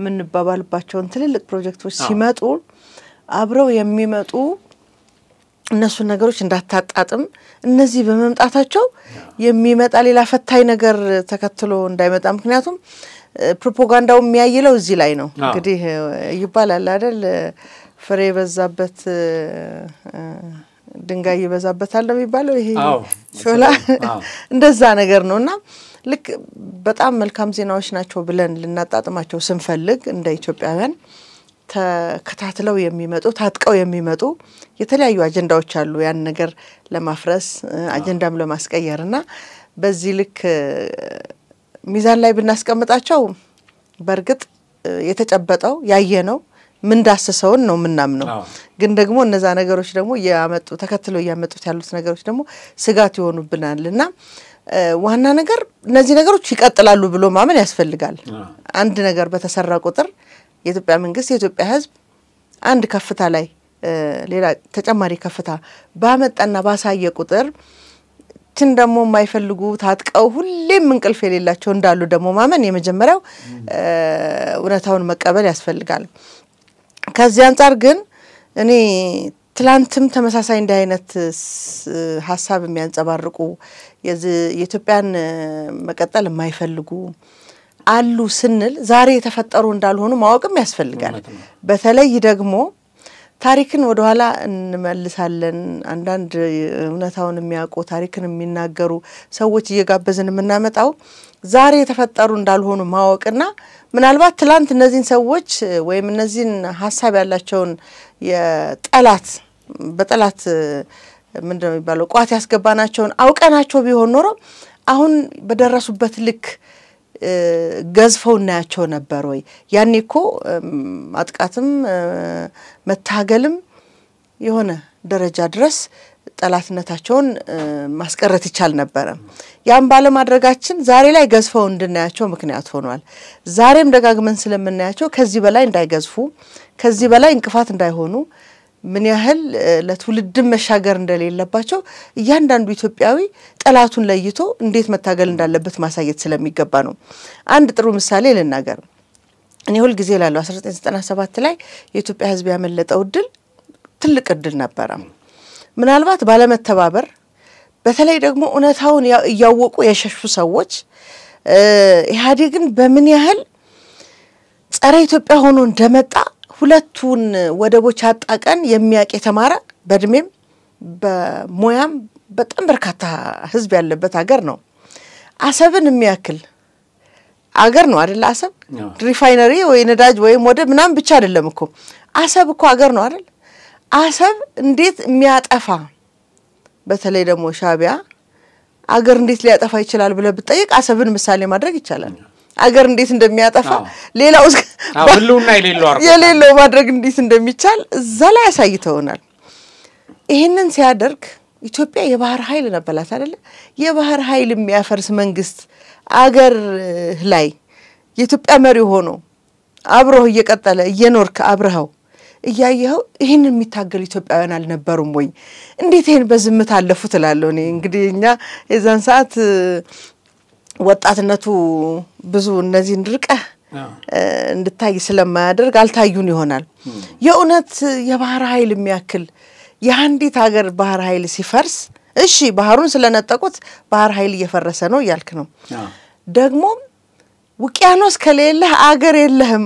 ምን ባባልባቸው ትልልቅ ፕሮጀክቶች ሲመጡ አብረው የሚመጡ እነሱ ነገሮች እንዳታጣጥም እነዚህ በመምጣታቸው የሚመጣ ሌላ ፈታኝ ነገር ተከትሎ እንዳይመጣ ምክንያቱም ፕሮፓጋንዳው የሚያይለው እዚህ ላይ ነው እንግዲህ ይባላል አይደል ፍሬ በዛበት ድንጋይ ይበዛበታል ነው የሚባለው ይሄ ሾላ እንደዛ ነገር ነውና ልክ በጣም መልካም ዜናዎች ናቸው ብለን ልናጣጥማቸው ስንፈልግ እንደ ኢትዮጵያውያን ተከታትለው የሚመጡ ታጥቀው የሚመጡ የተለያዩ አጀንዳዎች አሉ ያን ነገር ለማፍረስ አጀንዳም ለማስቀየርና በዚህ ልክ ሚዛን ላይ ብናስቀምጣቸው በርግጥ የተጨበጠው ያየነው ምን ዳሰሰውን ነው ምናምነው ግን ደግሞ እነዛ ነገሮች ደግሞ ያመጡ ተከትለው ያመጡት ያሉት ነገሮች ደግሞ ስጋት ይሆኑብናልና ዋና ነገር እነዚህ ነገሮች ይቀጥላሉ ብሎ ማመን ያስፈልጋል አንድ ነገር በተሰራ ቁጥር የኢትዮጵያ መንግስት የኢትዮጵያ ህዝብ አንድ ከፍታ ላይ ሌላ ተጨማሪ ከፍታ ባመጣና ባሳየ ቁጥር ደግሞ የማይፈልጉ ታጥቀው ሁሌም እንቅልፍ የሌላቸው እንዳሉ ደግሞ ማመን የመጀመሪያው እውነታውን መቀበል ያስፈልጋል ከዚህ አንፃር ግን እኔ ትላንትም ተመሳሳይ እንደ አይነት ሐሳብ የሚያንጸባርቁ የኢትዮጵያን መቀጠል የማይፈልጉ አሉ ስንል ዛሬ የተፈጠሩ እንዳልሆኑ ማወቅም ያስፈልጋል በተለይ ደግሞ ታሪክን ወደ ኋላ እንመልሳለን አንዳንድ እውነታውን የሚያውቁ ታሪክን የሚናገሩ ሰዎች እየጋበዝን የምናመጣው ዛሬ የተፈጠሩ እንዳልሆኑ ማወቅና ምናልባት ትላንት እነዚህን ሰዎች ወይም እነዚህን ሐሳብ ያላቸውን የጠላት በጠላት ምንድነው የሚባለው ቋት ያስገባናቸውን አውቀናቸው ቢሆን ኖሮ አሁን በደረሱበት ልክ ገዝፈው እናያቸው ነበር ወይ ያኔኮ ማጥቃትም መታገልም የሆነ ደረጃ ድረስ ጠላትነታቸውን ማስቀረት ይቻል ነበር ያን ባለ ማድረጋችን ዛሬ ላይ ገዝፈው እንድናያቸው ምክንያት ሆኗል ዛሬም ደጋግመን ስለምናያቸው ከዚህ በላይ እንዳይገዝፉ ከዚህ በላይ እንቅፋት እንዳይሆኑ ምን ያህል ለትውልድ መሻገር እንደሌለባቸው እያንዳንዱ ኢትዮጵያዊ ጠላቱን ለይቶ እንዴት መታገል እንዳለበት ማሳየት ስለሚገባ ነው አንድ ጥሩ ምሳሌ ልናገር እኔ ሁሉ ጊዜ ላለው 1997 ላይ የኢትዮጵያ ህዝብ ያመለጠው ድል ትልቅ ድል ነበር ምናልባት ባለመተባበር በተለይ ደግሞ እውነታውን ያወቁ የሸሹ ሰዎች ኢህአዴግን በምን ያህል ጸረ ኢትዮጵያ ሆኖ እንደመጣ ሁለቱን ወደቦች አጣቀን የሚያቅ የተማረ በእድሜም በሞያም በጣም በርካታ ህዝብ ያለበት ሀገር ነው አሰብን የሚያክል ሀገር ነው አይደል አሰብ ሪፋይነሪ ወይ ነዳጅ ወይ ወደብ ምናም ብቻ አይደለም እኮ አሰብ እኮ ሀገር ነው አይደል አሰብ እንዴት የሚያጠፋ በተለይ ደግሞ ሻቢያ አገር እንዴት ሊያጠፋ ይችላል ብለ ብትጠይቅ አሰብን ምሳሌ ማድረግ ይቻላል አገር እንዴት እንደሚያጠፋ ሌላው ሁሉና የሌለው ማድረግ እንዴት እንደሚቻል እዛ ላይ ያሳይተውናል ይሄንን ሲያደርግ ኢትዮጵያ የባህር ኃይል ነበላት አይደል የባህር ኃይል የሚያፈርስ መንግስት አገር ላይ የኢትዮጵያ መሪ ሆኖ አብረው እየቀጠለ እየኖርክ አብረው እያየው ይሄን የሚታገል ኢትዮጵያውያን አልነበሩም ወይ እንዴት ይሄን በዝምታ አለፉት እላለሁ እኔ እንግዲህ እኛ የዛን ሰዓት ወጣትነቱ ብዙ እነዚህ እንድርቀ እንድታይ ስለማያደርግ አልታዩን ይሆናል የኡነት የባህር ኃይል የሚያክል የአንዲት ሀገር ባህር ኃይል ሲፈርስ እሺ ባህሩን ስለነጠቁት ባህር ኃይል እየፈረሰ ነው ያልክ ነው ደግሞ ውቅያኖስ ከሌለ ሀገር የለህም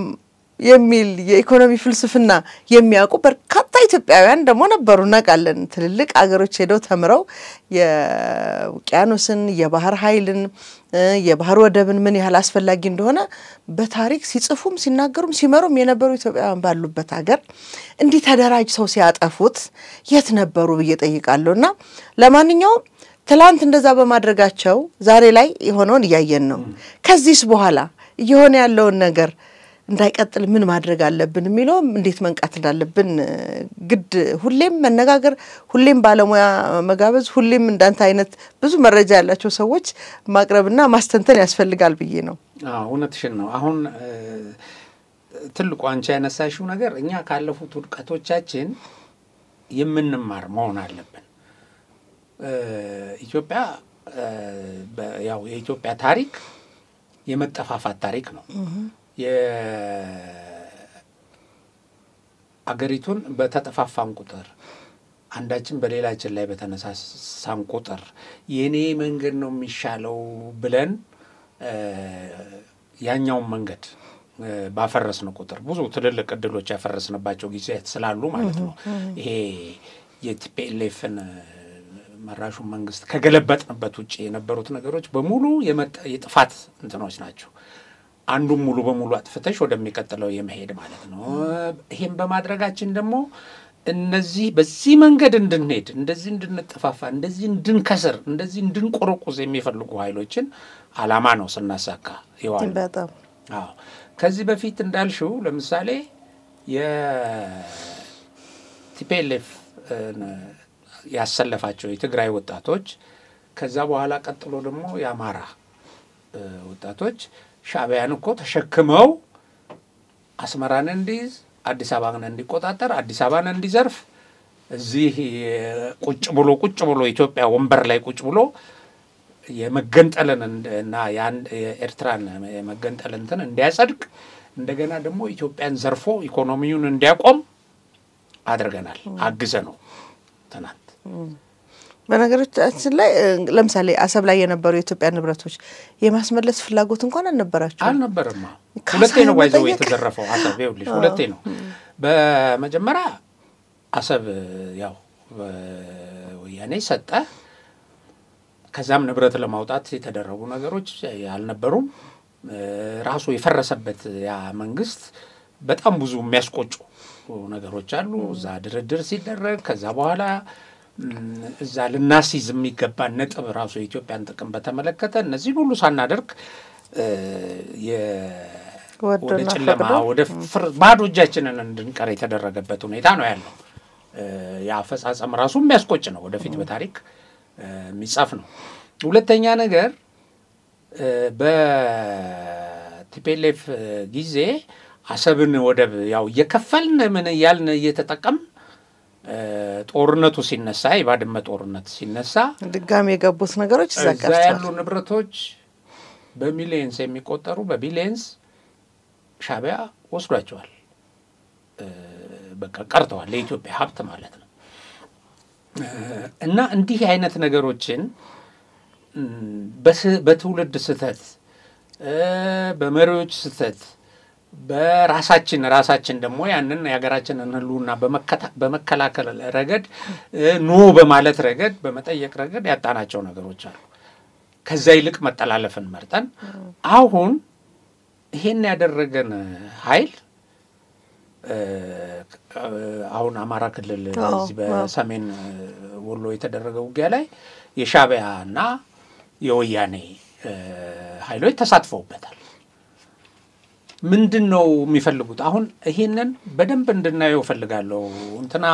የሚል የኢኮኖሚ ፍልስፍና የሚያውቁ በርካታ ኢትዮጵያውያን ደግሞ ነበሩና ቃለን ትልልቅ አገሮች ሄደው ተምረው የውቅያኖስን የባህር ኃይልን የባህር ወደብን ምን ያህል አስፈላጊ እንደሆነ በታሪክ ሲጽፉም ሲናገሩም ሲመሩም የነበሩ ኢትዮጵያውያን ባሉበት ሀገር እንዲህ ተደራጅተው ሲያጠፉት የት ነበሩ በየጠይቃለውና ለማንኛውም ትላንት እንደዛ በማድረጋቸው ዛሬ ላይ የሆነውን ያያየን ነው ከዚህስ በኋላ የሆነ ያለውን ነገር እንዳይቀጥል ምን ማድረግ አለብን የሚለው እንዴት መንቃት እንዳለብን ግድ ሁሌም መነጋገር ሁሌም ባለሙያ መጋበዝ ሁሌም እንዳንተ አይነት ብዙ መረጃ ያላቸው ሰዎች ማቅረብና ማስተንተን ያስፈልጋል ብዬ ነው እውነትሽን ነው አሁን ትልቁ አንቺ ያነሳሽው ነገር እኛ ካለፉት ውድቀቶቻችን የምንማር መሆን አለብን ኢትዮጵያ ያው የኢትዮጵያ ታሪክ የመጠፋፋት ታሪክ ነው የአገሪቱን በተጠፋፋን ቁጥር አንዳችን በሌላችን ላይ በተነሳሳን ቁጥር የኔ መንገድ ነው የሚሻለው ብለን ያኛውን መንገድ ባፈረስን ቁጥር ብዙ ትልልቅ እድሎች ያፈረስንባቸው ጊዜያት ስላሉ ማለት ነው ይሄ የቲፒኤልኤፍን መራሹ መንግስት ከገለበጥንበት ውጪ የነበሩት ነገሮች በሙሉ የጥፋት እንትኖች ናቸው አንዱም ሙሉ በሙሉ አጥፍተሽ ወደሚቀጥለው የመሄድ ማለት ነው ይሄን በማድረጋችን ደግሞ እነዚህ በዚህ መንገድ እንድንሄድ እንደዚህ እንድንጠፋፋ እንደዚህ እንድንከስር እንደዚህ እንድንቆረቁዝ የሚፈልጉ ኃይሎችን አላማ ነው ስናሳካ ይዋል በጣም አዎ ከዚህ በፊት እንዳልሽው ለምሳሌ የቲፒኤልኤፍ ያሰለፋቸው የትግራይ ወጣቶች ከዛ በኋላ ቀጥሎ ደግሞ የአማራ ወጣቶች ሻዕቢያን እኮ ተሸክመው አስመራን እንዲይዝ አዲስ አበባን እንዲቆጣጠር አዲስ አበባን እንዲዘርፍ እዚህ ቁጭ ብሎ ኢትዮጵያ ወንበር ላይ ቁጭ ብሎ የመገንጠልና የኤርትራን የመገንጠልን እንዲያጸድቅ እንደገና ደግሞ ኢትዮጵያን ዘርፎ ኢኮኖሚውን እንዲያቆም አድርገናል አግዘ ነው ተናት በነገራችን ላይ ለምሳሌ አሰብ ላይ የነበሩ የኢትዮጵያ ንብረቶች የማስመለስ ፍላጎት እንኳን አልነበረም ሁለቴ ነው ባይዘው የተዘረፈው አሰብ ይውልሽ ሁለቴ ነው በመጀመሪያ አሰብ ያው ወያኔ ሰጠ ከዛም ንብረት ለማውጣት የተደረጉ ነገሮች ያልነበሩም ራሱ የፈረሰበት ያ መንግስት በጣም ብዙ የሚያስቆጩ ነገሮች አሉ እዛ ድርድር ሲደረግ ከዛ በኋላ እዛ ለናሲዝ የሚገባ ነጥብ ራሱ የኢትዮጵያን ጥቅም በተመለከተ እነዚህ ሁሉ ሳናደርግ ወደ ጨለማ ወደ ባዶ እጃችንን እንድንቀር የተደረገበት ሁኔታ ነው ያለው ያፈጻጸም ራሱ የሚያስቆጭ ነው ወደፊት በታሪክ የሚጻፍ ነው ሁለተኛ ነገር በቲፒኤልኤፍ ጊዜ አሰብን ወደብ ያው እየከፈልን ምን ያልን እየተጠቀም ጦርነቱ ሲነሳ የባድመ ጦርነት ሲነሳ ድጋሚ የገቡት ነገሮች ዘጋስታሉ ያሉ ንብረቶች በሚሊየንስ የሚቆጠሩ በቢሊየንስ ሻዕቢያ ወስዷቸዋል በቃ ቀርተዋል ለኢትዮጵያ ሀብት ማለት ነው እና እንዲህ አይነት ነገሮችን በትውልድ ስተት በመሪዎች ስተት በራሳችን ደግሞ ያንን ያገራችንን ህልውና በመከላከል ረገድ ኖ በማለት ረገድ በመጠየቅ ረገድ ያጣናቸው ነገሮች አሉ ከዛ ይልቅ መጠላለፍን መርጠን አሁን ይሄን ያደረገን ኃይል አሁን አማራ ክልል እዚህ በሰሜን ወሎ የተደረገው ውጊያ ላይ የሻዕቢያና የወያኔ ኃይሎች ተሳትፈውበታል ምንድነው የሚፈልጉት አሁን ይሄንን በደንብ እንድናየው ፈልጋለሁ እንትና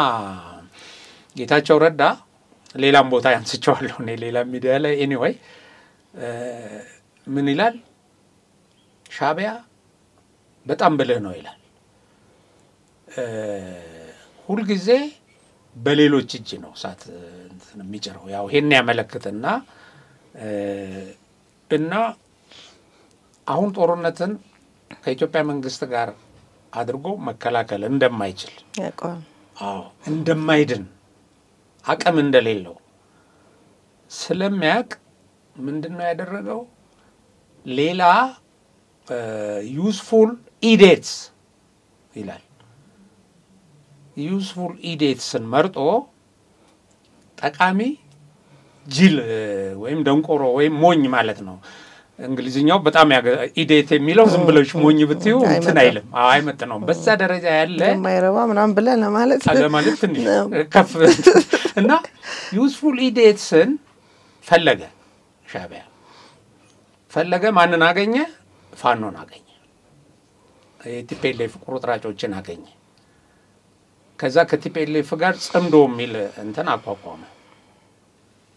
ጌታቸው ረዳ ሌላም ቦታ ያንስቻለሁ እኔ ሌላ ሚዲያ ላይ ኤኒዌይ ምን ይላል ሻዕቢያ በጣም ብልህ ነው ይላል ሁሉ ጊዜ በሌሎች እጅ ነው ሳት የሚጭረው ያው ይሄን ያመለክትና እና አሁን ጦርነትን ከኢትዮጵያ መንግስት ጋር አድርጎ መከላከል እንደማይችል ያውቃል። አዎ እንደማይድን አቅም እንደሌለው ስለሚያውቅ ምንድነው ያደረገው? ሌላ ዩዝፉል ኢዴትስ ይላል። ዩዝፉል ኢዴትስን መርጦ ጠቃሚ ጅል ወይም ደንቆሮ ወይም ሞኝ ማለት ነው። እንግሊዝኛው በጣም ኢዴት የሚለው ዝም ብለሽ ሞኝ ብትዩ እንትን አይልም፣ አይመጥነውም። በዛ ደረጃ ያለ የማይረባ ምናምን ብለህ ለማለት ትንሽ ከፍ እና ዩዝፉል ኢዴትስን ፈለገ። ሻዕቢያ ፈለገ። ማንን አገኘ? ፋኖን አገኘ። የቲፒኤልኤፍ ቁርጥራጮችን አገኘ። ከዛ ከቲፒኤልኤፍ ጋር ጽምዶ የሚል እንትን አቋቋመ።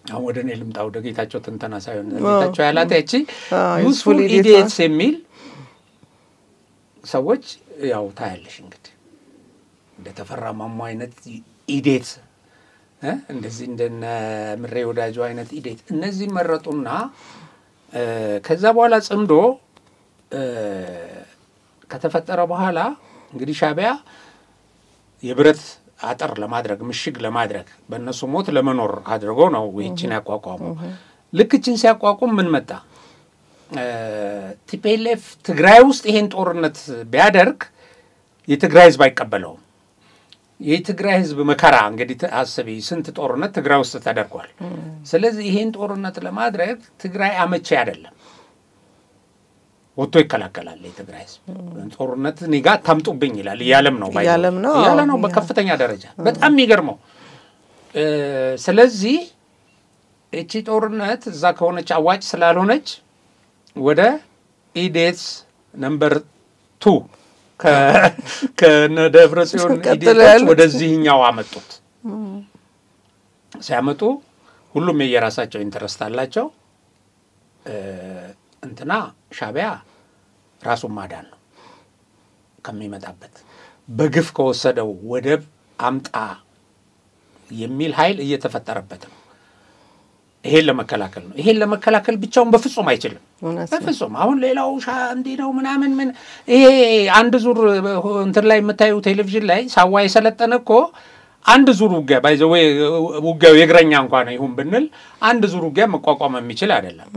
አሁን ወደ እኔ ልምጣ፣ ወደ ጌታቸው ትንተና ሳይሆን ጌታቸው ያላት ያቺ ዩዝፉል ኢዴትስ የሚል ሰዎች ያው ታያለሽ እንግዲህ እንደ ተፈራ ማሞ አይነት ኢዴት እንደዚህ እንደነ ምሬ ወዳጁ አይነት ኢዴት እነዚህ መረጡና ከዛ በኋላ ጽምዶ ከተፈጠረ በኋላ እንግዲህ ሻዕቢያ የብረት አጥር ለማድረግ ምሽግ ለማድረግ በእነሱ ሞት ለመኖር አድርጎ ነው ይህችን ያቋቋመው። ልክችን ሲያቋቁም ምን መጣ? ቲፒኤልኤፍ ትግራይ ውስጥ ይሄን ጦርነት ቢያደርግ የትግራይ ህዝብ አይቀበለውም። የትግራይ ህዝብ መከራ እንግዲህ አስቢ፣ ስንት ጦርነት ትግራይ ውስጥ ተደርጓል። ስለዚህ ይሄን ጦርነት ለማድረግ ትግራይ አመቺ አይደለም፣ ወጥቶ ይከላከላል። የትግራይ ህዝብ ጦርነት ኒጋ ታምጡብኝ ይላል። ያለም ነው በከፍተኛ ደረጃ በጣም የሚገርመው። ስለዚህ እቺ ጦርነት እዛ ከሆነች አዋጭ ስላልሆነች ወደ ኢዴትስ ነምበር 2 ከነደብረ ጽዮን ኢዴቶች ወደዚህኛው አመጡት። ሲያመጡ ሁሉም የየራሳቸው ኢንተረስት አላቸው። እንትና ሻዕቢያ ራሱን ማዳን ነው ከሚመጣበት በግፍ ከወሰደው ወደብ አምጣ የሚል ኃይል እየተፈጠረበት ነው። ይሄን ለመከላከል ነው። ይሄን ለመከላከል ብቻውን በፍጹም አይችልም። በፍጹም አሁን ሌላው እንዲህ ነው ምናምን ምን ይሄ አንድ ዙር እንትን ላይ የምታዩ ቴሌቪዥን ላይ ሳዋ የሰለጠነ እኮ አንድ ዙር ውጊያ ባይዘው ውጊያው የግረኛ እንኳን ይሁን ብንል አንድ ዙር ውጊያ መቋቋም የሚችል አይደለም።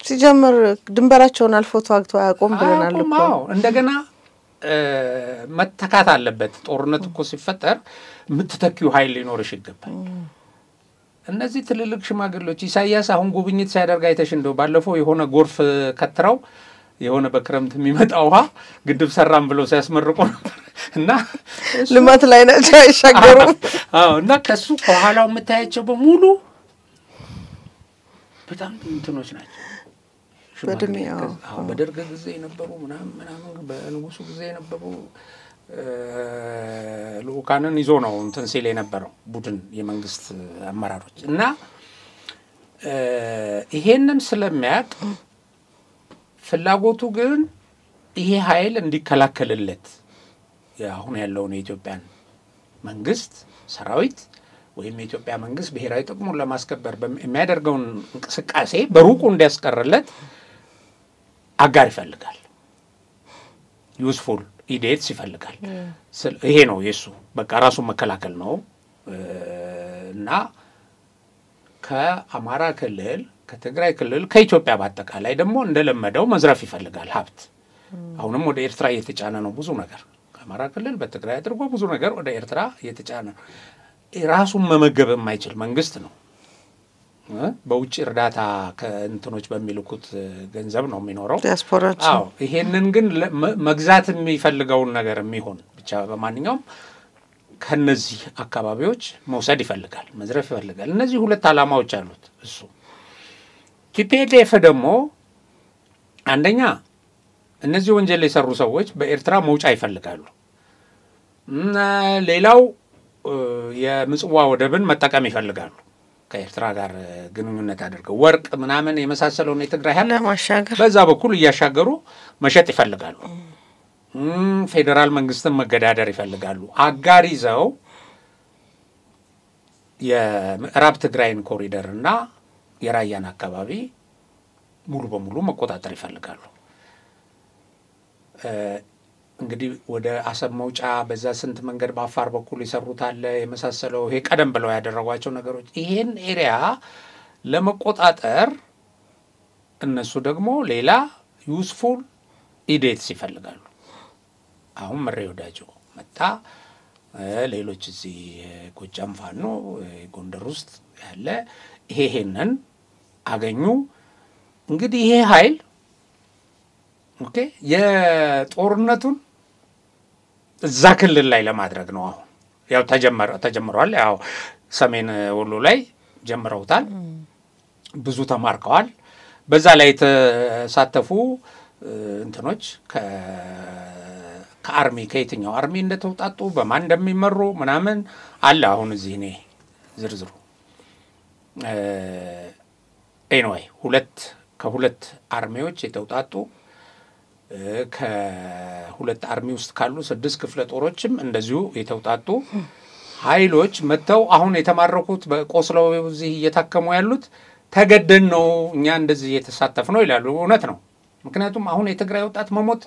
ሲጀምር ድንበራቸውን አልፎ ተዋግቶ ያቆም ብለናል እኮ። እንደገና መተካት አለበት። ጦርነት እኮ ሲፈጠር ምትተኪው ኃይል ሊኖርሽ ይገባል። እነዚህ ትልልቅ ሽማግሌዎች ኢሳያስ አሁን ጉብኝት ሲያደርግ አይተሽ እንደው ባለፈው የሆነ ጎርፍ ከትራው የሆነ በክረምት የሚመጣ ውሃ ግድብ ሰራም ብለው ሲያስመርቁ እና ልማት ላይ ናቸው አይሻገሩ። እና ከሱ ከኋላው የምታያቸው በሙሉ በጣም እንትኖች ናቸው። በደርግ ጊዜ የነበሩ ምናምን በንጉሱ ጊዜ የነበሩ ልኡካንን ይዞ ነው እንትን ሲል የነበረው ቡድን የመንግስት አመራሮች እና ይሄንን ስለሚያውቅ ፍላጎቱ ግን ይሄ ኃይል እንዲከላከልለት አሁን ያለውን የኢትዮጵያን መንግስት ሰራዊት ወይም የኢትዮጵያ መንግስት ብሔራዊ ጥቅሙን ለማስከበር የሚያደርገውን እንቅስቃሴ በሩቁ እንዲያስቀርለት አጋር ይፈልጋል። ዩዝፉል ኢዴትስ ይፈልጋል። ይሄ ነው የሱ በቃ ራሱን መከላከል ነው። እና ከአማራ ክልል ከትግራይ ክልል ከኢትዮጵያ በአጠቃላይ ደግሞ እንደለመደው መዝረፍ ይፈልጋል ሀብት። አሁንም ወደ ኤርትራ እየተጫነ ነው ብዙ ነገር። ከአማራ ክልል በትግራይ አድርጎ ብዙ ነገር ወደ ኤርትራ እየተጫነ ነው። ራሱን መመገብ የማይችል መንግስት ነው። በውጭ እርዳታ ከእንትኖች በሚልኩት ገንዘብ ነው የሚኖረው ዲያስፖራዎች። ይሄንን ግን መግዛት የሚፈልገውን ነገር የሚሆን ብቻ በማንኛውም ከነዚህ አካባቢዎች መውሰድ ይፈልጋል፣ መዝረፍ ይፈልጋል። እነዚህ ሁለት ዓላማዎች አሉት እሱ። ቲፒኤልኤፍ ደግሞ አንደኛ እነዚህ ወንጀል የሰሩ ሰዎች በኤርትራ መውጫ ይፈልጋሉ። ሌላው የምጽዋ ወደብን መጠቀም ይፈልጋሉ። ከኤርትራ ጋር ግንኙነት አድርገው ወርቅ ምናምን የመሳሰለውን የትግራይ ኃይል ለማሻገር በዛ በኩል እያሻገሩ መሸጥ ይፈልጋሉ። ፌደራል መንግስትን መገዳደር ይፈልጋሉ። አጋር ይዘው የምዕራብ ትግራይን ኮሪደር እና የራያን አካባቢ ሙሉ በሙሉ መቆጣጠር ይፈልጋሉ። እንግዲህ ወደ አሰብ መውጫ በዛ ስንት መንገድ በአፋር በኩል ይሰሩት አለ የመሳሰለው ይሄ ቀደም ብለው ያደረጓቸው ነገሮች ይሄን ኤሪያ ለመቆጣጠር እነሱ ደግሞ ሌላ ዩስፉል ኢዴትስ ይፈልጋሉ። አሁን መሬ ወዳጆ መጣ ሌሎች እዚህ ጎጃም ፋኖ ጎንደር ውስጥ ያለ ይሄንን አገኙ። እንግዲህ ይሄ ኃይል ኦኬ የጦርነቱን እዛ ክልል ላይ ለማድረግ ነው። አሁን ያው ተጀምሯል። ያው ሰሜን ወሎ ላይ ጀምረውታል። ብዙ ተማርከዋል። በዛ ላይ ተሳተፉ እንትኖች ከአርሚ ከየትኛው አርሚ እንደተውጣጡ በማን እንደሚመሩ ምናምን አለ። አሁን እዚህ እኔ ዝርዝሩ ኤኒዌይ ከሁለት አርሚዎች የተውጣጡ ከሁለት አርሚ ውስጥ ካሉ 6 ክፍለ ጦሮችም እንደዚሁ የተውጣጡ ኃይሎች መተው አሁን የተማረኩት በቆስለው እዚህ እየታከሙ ያሉት ተገደን ነው እኛ እንደዚህ እየተሳተፍ ነው ይላሉ። እውነት ነው። ምክንያቱም አሁን የትግራይ ወጣት መሞት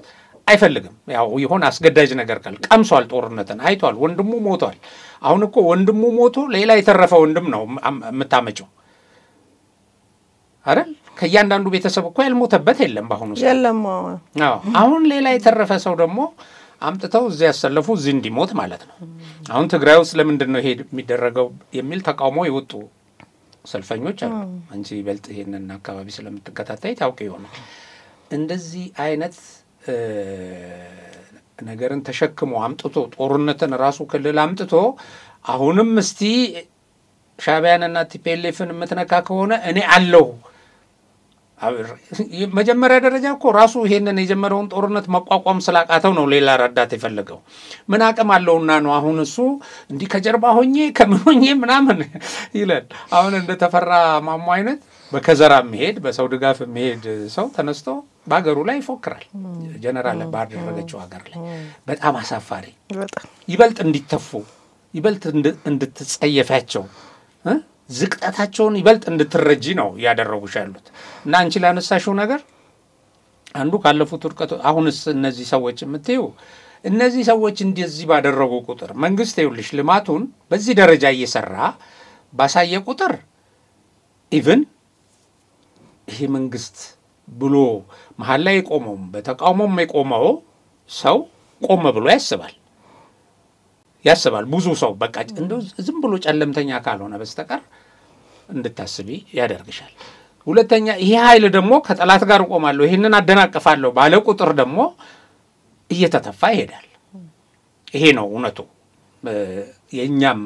አይፈልግም። ያው ይሆን አስገዳጅ ነገር ካል ቀምሷል፣ ጦርነትን አይቷል፣ ወንድሙ ሞቷል። አሁን እኮ ወንድሙ ሞቶ ሌላ የተረፈ ወንድም ነው የምታመጪው አይደል? ከእያንዳንዱ ቤተሰብ እኮ ያልሞተበት የለም በአሁኑ ሰዓት የለም። አሁን ሌላ የተረፈ ሰው ደግሞ አምጥተው እዚህ ያሰለፉ እዚህ እንዲሞት ማለት ነው። አሁን ትግራይ ውስጥ ለምንድን ነው ይሄ የሚደረገው የሚል ተቃውሞ ይወጡ ሰልፈኞች አሉ። አንቺ ይበልጥ ይሄንን አካባቢ ስለምትከታተይ ታውቂ ይሆናል። እንደዚህ አይነት ነገርን ተሸክሞ አምጥቶ ጦርነትን ራሱ ክልል አምጥቶ አሁንም እስቲ ሻዕቢያንና ቲፒኤልኤፍን የምትነካ ከሆነ እኔ አለሁ። መጀመሪያ ደረጃ እኮ ራሱ ይሄንን የጀመረውን ጦርነት መቋቋም ስላቃተው ነው ሌላ ረዳት የፈለገው። ምን አቅም አለውና ነው አሁን እሱ እንዲህ ከጀርባ ሆኜ ከምን ሆኜ ምናምን ይላል። አሁን እንደተፈራ ማሞ አይነት በከዘራ የሚሄድ በሰው ድጋፍ የሚሄድ ሰው ተነስቶ በሀገሩ ላይ ይፎክራል። ጀነራል ባደረገችው ሀገር ላይ በጣም አሳፋሪ፣ ይበልጥ እንዲተፉ ይበልጥ እንድትጸየፋቸው ዝቅጠታቸውን ይበልጥ እንድትረጂ ነው ያደረጉሽ ያሉት። እና አንቺ ላነሳሽው ነገር አንዱ ካለፉት ውድቀት አሁንስ እነዚህ ሰዎች የምትዩ እነዚህ ሰዎች እንደዚህ ባደረጉ ቁጥር መንግስት ይውልሽ ልማቱን በዚህ ደረጃ እየሰራ ባሳየ ቁጥር ኢቭን ይሄ መንግስት ብሎ መሀል ላይ የቆመው በተቃውሞም የቆመው ሰው ቆመ ብሎ ያስባል። ብዙ ሰው በቃ እንደው ዝም ብሎ ጨለምተኛ ካልሆነ በስተቀር እንድታስቢ ያደርግሻል። ሁለተኛ ይሄ ኃይል ደግሞ ከጠላት ጋር ቆማለሁ ይሄንን አደናቀፋለሁ ባለ ቁጥር ደግሞ እየተተፋ ይሄዳል። ይሄ ነው እውነቱ። የኛም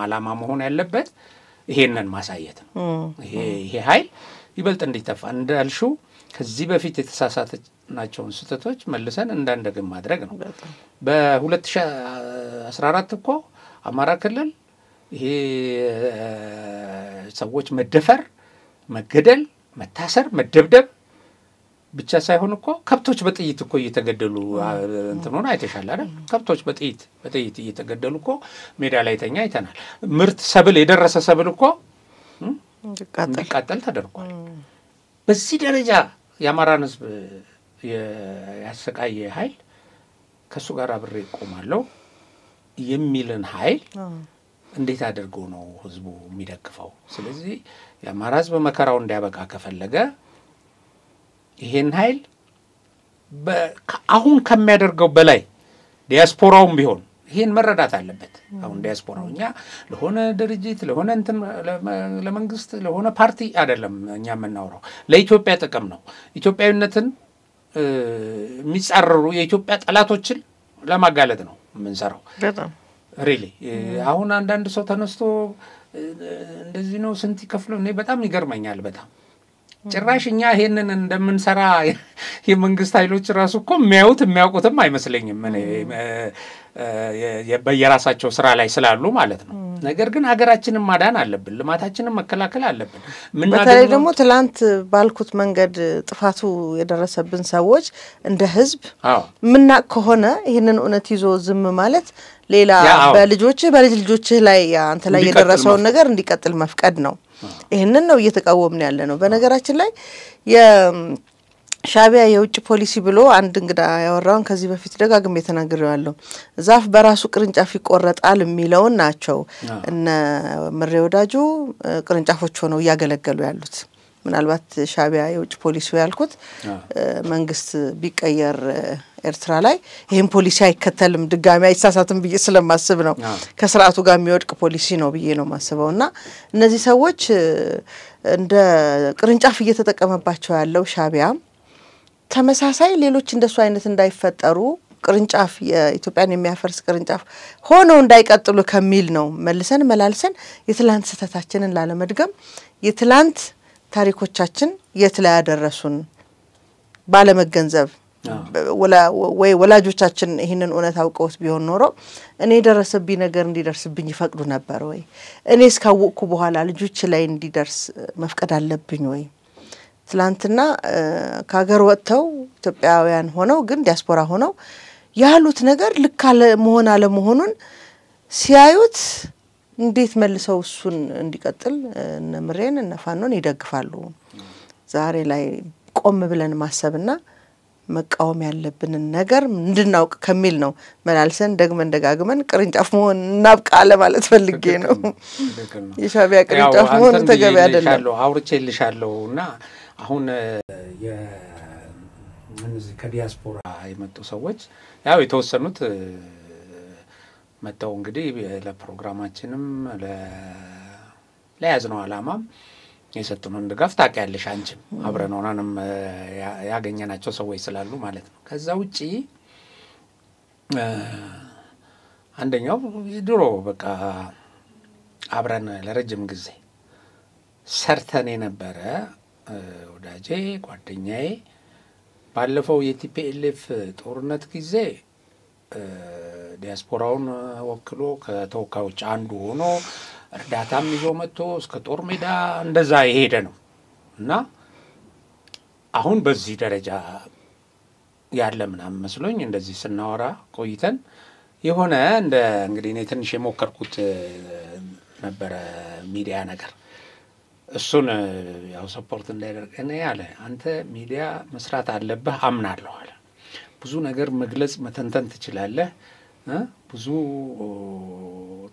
ዓላማ መሆን ያለበት ይሄንን ማሳየት ነው። ይሄ ኃይል ይበልጥ እንዲተፋ እንዳልሽው ከዚህ በፊት የተሳሳተናቸውን ስህተቶች መልሰን እንዳንደግም ማድረግ ነው። በ2014 እኮ አማራ ክልል ይሄ ሰዎች መደፈር፣ መገደል፣ መታሰር፣ መደብደብ ብቻ ሳይሆን እኮ ከብቶች በጥይት እኮ እየተገደሉ እንትኑን አይተሻል አይደል? ከብቶች በጥይት እየተገደሉ እኮ ሜዳ ላይ ተኛ አይተናል። ምርት ሰብል የደረሰ ሰብል እኮ እንዲቃጠል ተደርጓል። በዚህ ደረጃ የአማራን ሕዝብ ያሰቃየ ኃይል ከሱ ጋር አብሬ ቆማለሁ የሚልን ኃይል እንዴት አድርጎ ነው ሕዝቡ የሚደግፈው? ስለዚህ የአማራ ሕዝብ መከራው እንዲያበቃ ከፈለገ ይሄን ኃይል አሁን ከሚያደርገው በላይ ዲያስፖራውም ቢሆን ይሄን መረዳት አለበት። አሁን ዲያስፖራው እኛ ለሆነ ድርጅት ለሆነ እንትን ለመንግስት ለሆነ ፓርቲ አይደለም እኛ የምናወራው ለኢትዮጵያ ጥቅም ነው። ኢትዮጵያዊነትን የሚጻረሩ የኢትዮጵያ ጠላቶችን ለማጋለጥ ነው የምንሰራው። ሪሊ አሁን አንዳንድ ሰው ተነስቶ እንደዚህ ነው ስንት ይከፍሉ እኔ በጣም ይገርመኛል። በጣም ጭራሽ እኛ ይሄንን እንደምንሰራ የመንግስት ኃይሎች ራሱ እኮ የሚያውቁትም አይመስለኝም። እኔ በየራሳቸው ስራ ላይ ስላሉ ማለት ነው። ነገር ግን ሀገራችንን ማዳን አለብን፣ ልማታችንን መከላከል አለብን። በተለይ ደግሞ ትላንት ባልኩት መንገድ ጥፋቱ የደረሰብን ሰዎች እንደ ህዝብ ምናቅ ከሆነ ይሄንን እውነት ይዞ ዝም ማለት ሌላ በልጅ ልጆችህ ላይ አንተ ላይ የደረሰውን ነገር እንዲቀጥል መፍቀድ ነው። ይሄንን ነው እየተቃወምን ያለ ነው። በነገራችን ላይ ሻቢያ የውጭ ፖሊሲ ብሎ አንድ እንግዳ ያወራውን ከዚህ በፊት ደጋግሜ ተናግሬዋለሁ ዛፍ በራሱ ቅርንጫፍ ይቆረጣል የሚለውን ናቸው እነ ምሬ ወዳጁ ቅርንጫፎች ሆነው ያገለገሉ ያሉት ምናልባት ሻቢያ የውጭ ፖሊሲው ያልኩት መንግስት ቢቀየር ኤርትራ ላይ ይሄን ፖሊሲ አይከተልም ድጋሚ አይሳሳትም ብዬ ስለማስብ ነው ከስርዓቱ ጋር የሚወድቅ ፖሊሲ ነው ብዬ ነው ማስበውና እነዚህ ሰዎች እንደ ቅርንጫፍ እየተጠቀመባቸው ያለው ሻቢያ ተመሳሳይ ሌሎች እንደሱ አይነት እንዳይፈጠሩ ቅርንጫፍ የኢትዮጵያን የሚያፈርስ ቅርንጫፍ ሆኖ እንዳይቀጥሉ ከሚል ነው መልሰን መላልሰን የትላንት ስተታችንን ላለመድገም የትላንት ታሪኮቻችን የትላ ያደረሱን ባለመገንዘብ ወይ ወላጆቻችን ይሄንን እውነት አውቀውት ቢሆን ኖሮ እኔ ደረሰብኝ ነገር እንዲደርስብኝ ይፈቅዱ ነበር ወይ እኔ እስካወቅኩ በኋላ ልጆች ላይ እንዲደርስ መፍቀድ አለብኝ ወይ ትላንትና ከሀገር ወጥተው ኢትዮጵያውያን ሆነው ግን ዲያስፖራ ሆነው ያሉት ነገር ልክ አለ መሆኑን ሲያዩት እንዴት መልሰው እሱን እንዲቀጥል እነ ምሬን እነ ፋኖን ይደግፋሉ ዛሬ ላይ ቆም ብለን ማሰብና መቃወም ያለብን ነገር እንድናውቅ ከሚል ነው መላልሰን ደግመን ደጋግመን ቅርንጫፍ መሆን እናብቃለ ማለት ፈልጌ ነው የሻቢያ ቅርንጫፍ መሆን ተገቢ አይደለም አውርቼልሻለሁና አሁን የእነዚህ ከዲያስፖራ የመጡ ሰዎች ያው የተወሰኑት መጣው እንግዲህ ለፕሮግራማችንም ለያዝነው አላማም የሰጡንን ድጋፍ ታውቂያለሽ አንቺም አብረን ሆነንም ያገኘናቸው ሰዎች ስላሉ ማለት ነው ከዛ ውጪ አንደኛው ድሮ በቃ አብረን ለረጅም ጊዜ ሰርተን የነበረ ወዳጄ ጓደኛዬ ባለፈው የቲፒኤልኤፍ ጦርነት ጊዜ ዲያስፖራውን ወክሎ ከተወካዮች አንዱ ሆኖ እርዳታም ይዞ መጥቶ እስከ ጦር ሜዳ እንደዛ ይሄደ ነው እና አሁን በዚህ ደረጃ ያለ ምናምን መስሎኝ እንደዚህ ስናወራ ቆይተን የሆነ እንደ እንግዲህ እኔ ትንሽ የሞከርኩት ነበር ሚዲያ ነገር እሱን ያው ሰፖርት እንዳይደርገኝ ያለ አንተ ሚዲያ መስራት አለብህ አምናለሁ አለ ብዙ ነገር መግለጽ መተንተን ትችላለህ ብዙ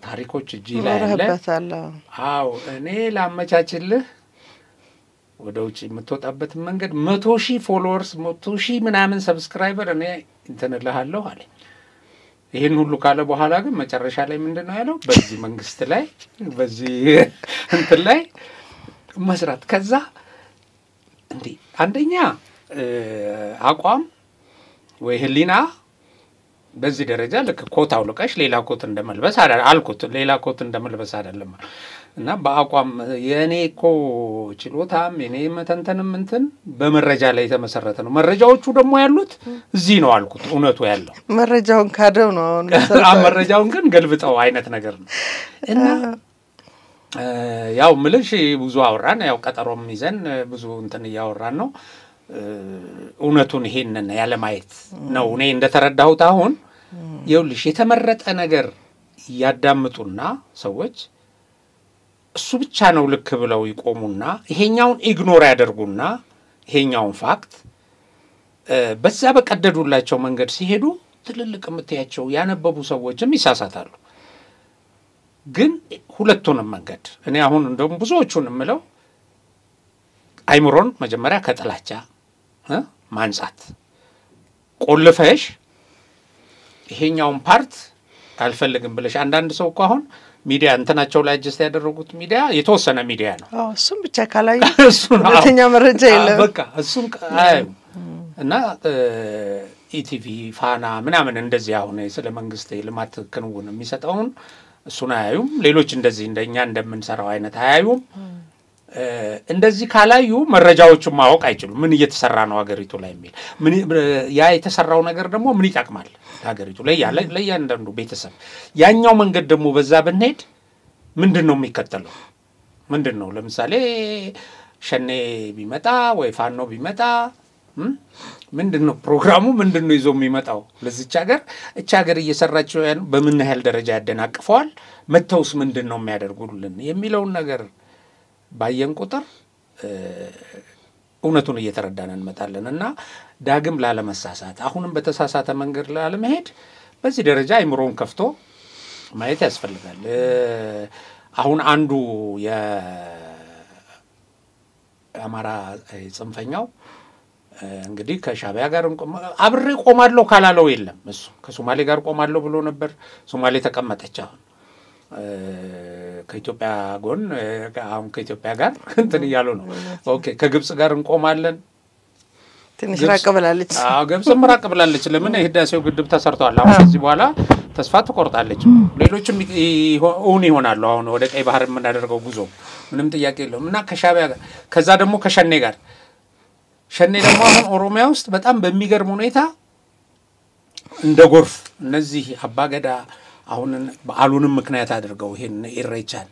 ታሪኮች እጂ ላይ አለ አው እኔ ላመቻችልህ ወደ ውጪ የምትወጣበት መንገድ 100,000 ፎሎወርስ 100,000 ምናምን ሰብስክራይበር እኔ እንተነልሃለሁ አለ ይሄን ሁሉ ካለ በኋላ ግን መጨረሻ ላይ ምንድነው ያለው በዚህ መንግስት ላይ በዚህ እንትን ላይ መስራት ከዛ እንዴ አንደኛ አቋም ወይ ህሊና በዚህ ደረጃ ለክ ኮት አውልቀሽ ሌላ ኮት እንደመልበስ አልኩት ሌላ ኮት እንደመልበስ አይደለም እና በአቋም የኔኮ ችሎታም የኔ መተንተንም እንትን በመረጃ ላይ የተመሰረተ ነው መረጃዎቹ ደግሞ ያሉት እዚህ ነው አልኩት እውነቱ ያለው መረጃውን ካደው ነው መረጃውን ግን ገልብጠው አይነት ነገር ነው እና ያው ምልሽ ብዙ አወራን ያው ቀጠሮም ይዘን ብዙ እንትን ያወራን ነው እውነቱን ይሄንን ያለ ማየት ነው እኔ እንደተረዳሁት አሁን ይኸውልሽ የተመረጠ ነገር ያዳምጡና ሰዎች እሱ ብቻ ነው ልክ ብለው ይቆሙና ይሄኛውን ኢግኖር ያደርጉና ይሄኛውን ፋክት በዛ በቀደዱላቸው መንገድ ሲሄዱ ትልልቅ ምትያቸው ያነበቡ ሰዎችም ይሳሳታሉ ግን ሁለቱንም መንገድ እኔ አሁን እንደውም ብዙዎቹን ምለው አይምሮን መጀመሪያ ከጥላቻ ማንጻት ቆልፈሽ ይሄኛውን ፓርት አልፈልግም ብለሽ አንዳንድ ሰው እኮ አሁን ሚዲያ እንተናቸው ላይ አጀስት ያደረጉት ሚዲያ የተወሰነ ሚዲያ ነው እሱም ብቻ ካላዩ ሁለተኛ መረጃ የለም በቃ እሱም እና ኢቲቪ ፋና ምናምን እንደዚህ አሁን ስለ መንግስት ልማት ክንውን የሚሰጠውን እሱን አያዩም ሌሎች እንደዚህ እንደኛ እንደምንሰራው አይነት አያዩም እንደዚህ ካላዩ መረጃዎቹን ማወቅ አይችሉም ምን እየተሰራ ነው ሀገሪቱ ላይ የሚል ምን ያ የተሰራው ነገር ደግሞ ምን ይጣቅማል ሀገሪቱ ላይ ያለ ለያንዳንዱ ቤተሰብ ያኛው መንገድ ደግሞ በዛ ብንሄድ ምንድነው የሚከተለው ምንድነው ለምሳሌ ሸኔ ቢመጣ ወይ ፋኖ ቢመጣ ምንድነው ፕሮግራሙ ምንድነው ይዞ የሚመጣው ለዚች ሀገር እየሰራቸው በምን ያህል ደረጃ ያደናቅፈዋል መተውስ ምንድነው የሚያደርጉልን የሚለው ነገር ባየን ቁጥር እውነቱን እየተረዳን እንመጣለን እና ዳግም ላለመሳሳት አሁንም በተሳሳተ መንገድ ላለመሄድ በዚህ ደረጃ አይምሮን ከፍቶ ማየት ያስፈልጋል። አሁን አንዱ የአማራ ጽንፈኛው እንግዲህ ከሻዕቢያ ጋር አብሬ ቆማለሁ ካላለው የለም እሱ ከሶማሌ ጋር ቆማለሁ ብሎ ነበር። ሶማሌ ተቀመጠች። አሁን ከኢትዮጵያ ጎን አሁን ከኢትዮጵያ ጋር እንትን እያሉ ነው። ኦኬ ከግብጽ ጋር እንቆማለን ትንሽ ራቅ ብላለች። ግብጽም ራቅ ብላለች። ለምን የህዳሴው ግድብ ተሰርቷል። አሁን ከዚህ በኋላ ተስፋ ትቆርጣለች። ሌሎችም እውን ይሆናሉ። አሁን ወደ ቀይ ባህር የምናደርገው ጉዞ ምንም ጥያቄ የለውም እና ከሻዕቢያ ጋር ከዛ ደግሞ ከሸኔ ጋር ሸኔ ደግሞ አሁን ኦሮሚያ ውስጥ በጣም በሚገርም ሁኔታ እንደ ጎርፍ እነዚህ አባገዳ አሁን በዓሉንም ምክንያት አድርገው ይሄን ኢሬቻን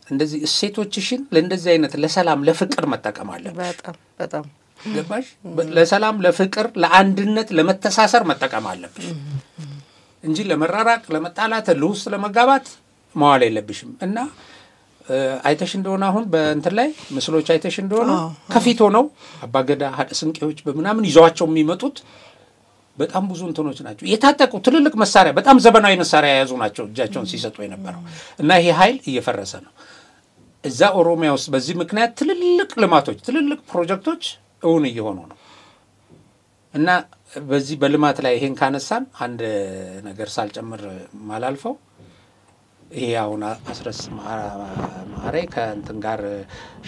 እንደዚህ እሴቶችሽን ለእንደዚህ አይነት ለሰላም ለፍቅር መጠቀም አለብሽ። በጣም ገባሽ? ለሰላም ለፍቅር ለአንድነት ለመተሳሰር መጠቀም አለብሽ እንጂ ለመራራቅ ለመጣላት ለውስጥ ለመጋባት መዋል የለብሽም። እና አይተሽ እንደሆነ አሁን በእንትን ላይ ምስሎች አይተሽ እንደሆነ ከፊት ሆነው አባገዳ ስንቄዎች በምናምን ይዘዋቸው የሚመጡት በጣም ብዙ እንትኖች ናቸው። የታጠቁ ትልልቅ መሳሪያ በጣም ዘመናዊ መሳሪያ የያዙ ናቸው እጃቸውን ሲሰጡ የነበረው እና ይሄ ኃይል እየፈረሰ ነው እዛ ኦሮሚያ ውስጥ። በዚህ ምክንያት ትልልቅ ልማቶች ትልልቅ ፕሮጀክቶች እውን እየሆኑ ነው። እና በዚህ በልማት ላይ ይሄን ካነሳን አንድ ነገር ሳልጨምር ማላልፈው ይሄ አሁን አስረስ ማሬ ከእንትን ጋር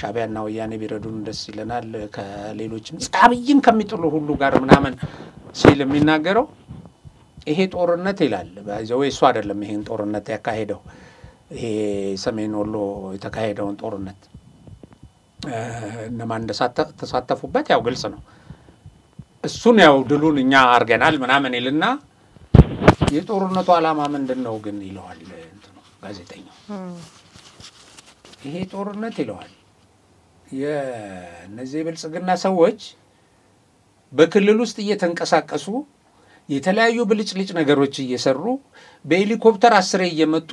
ሻዕቢያና ወያኔ ቢረዱን ደስ ይለናል ከሌሎችም ጻብይን ከሚጥሉ ሁሉ ጋር ምናምን ሲል የሚናገረው ይሄ ጦርነት ይላል። ባይዘው እሱ አይደለም ይሄን ጦርነት ያካሄደው ይሄ ሰሜን ወሎ የተካሄደውን ጦርነት እነማን እንደተሳተፉበት ያው ግልጽ ነው። እሱን ያው ድሉን እኛ አርገናል ምናምን ይልና የጦርነቱ ዓላማ ምንድነው ግን ይለዋል እንትኑ ጋዜጠኛው። ይሄ ጦርነት ይለዋል የነዚህ ብልጽግና ሰዎች በክልል ውስጥ እየተንቀሳቀሱ የተለያዩ ብልጭልጭ ነገሮች እየሰሩ በሄሊኮፕተር አስሬ እየመጡ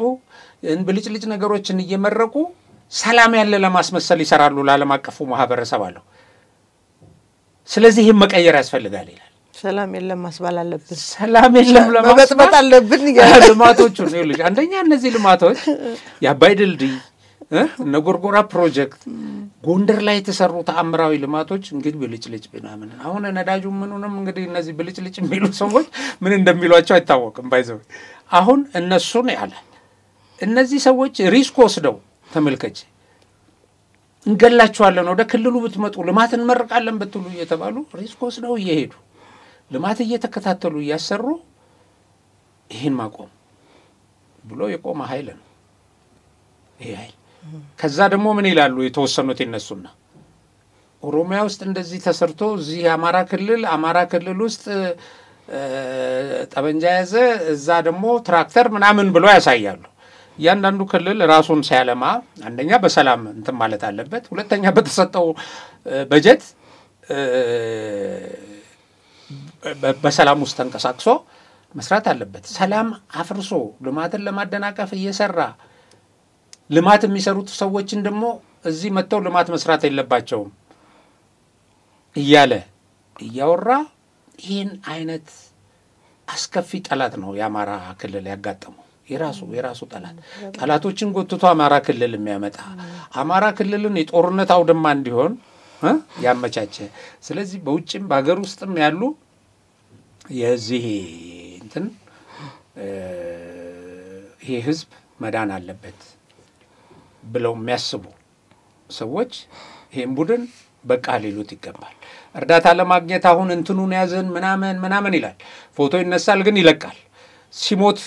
ብልጭልጭ ነገሮችን እየመረቁ ሰላም ያለ ለማስመሰል ይሰራሉ ለዓለም አቀፉ ማህበረሰብ አለው። ስለዚህ ይሄን መቀየር ያስፈልጋል ይላል። ሰላም የለም ማስባል አለብን። ሰላም የለም ለማስባል አለብን ልማቶቹ ነው ይልሽ። አንደኛ እነዚህ ልማቶች የአባይ ድልድይ እነ ጎርጎራ ፕሮጀክት ጎንደር ላይ የተሰሩ ተአምራዊ ልማቶች እንግዲህ ብልጭልጭ ምናምን አሁን ነዳጁ ምኑንም እንግዲህ እነዚህ ብልጭልጭ የሚሉ ሰዎች ምን እንደሚሏቸው አይታወቅም። ባይዘው አሁን እነሱን ያለ እነዚህ ሰዎች ሪስክ ወስደው ተመልከች እንገላቸዋለን ወደ ክልሉ ብትመጡ ልማት እንመርቃለን ብትሉ እየተባሉ ሪስክ ወስደው እየሄዱ ልማት እየተከታተሉ እያሰሩ ይሄን ማቆም ብሎ የቆመ ኃይል ነው ይሄ ኃይል። ከዛ ደግሞ ምን ይላሉ የተወሰኑት ይነሱና ኦሮሚያ ውስጥ እንደዚህ ተሰርቶ እዚህ አማራ ክልል ውስጥ ጠበንጃ ያዘ እዛ ደግሞ ትራክተር ምናምን ብሎ ያሳያሉ። ያንዳንዱ ክልል ራሱን ሲያለማ አንደኛ በሰላም እንትን ማለት አለበት፣ ሁለተኛ በተሰጠው በጀት በሰላም ውስጥ ተንቀሳቅሶ መስራት አለበት። ሰላም አፍርሶ ልማትን ለማደናቀፍ እየሰራ ልማት የሚሰሩት ሰዎችን ደግሞ እዚህ መተው ልማት መስራት የለባቸውም እያለ እያወራ ይህን አይነት አስከፊ ጠላት ነው የአማራ ክልል ያጋጠመው። የራሱ ጠላቶችን ጎትቶ አማራ ክልል የሚያመጣ አማራ ክልልን የጦርነት አውድማ እንዲሆን ያመቻቸ። ስለዚህ በውጭም በአገር ውስጥም ያሉ የዚህ እንትን ይሄ ህዝብ መዳን አለበት ብለው የሚያስቡ ሰዎች ይሄን ቡድን በቃ ሊሉት ይገባል። እርዳታ ለማግኘት አሁን እንትኑን ያዘን ምናምን ይላል። ፎቶ ይነሳል ግን ይለቃል። ሲሞት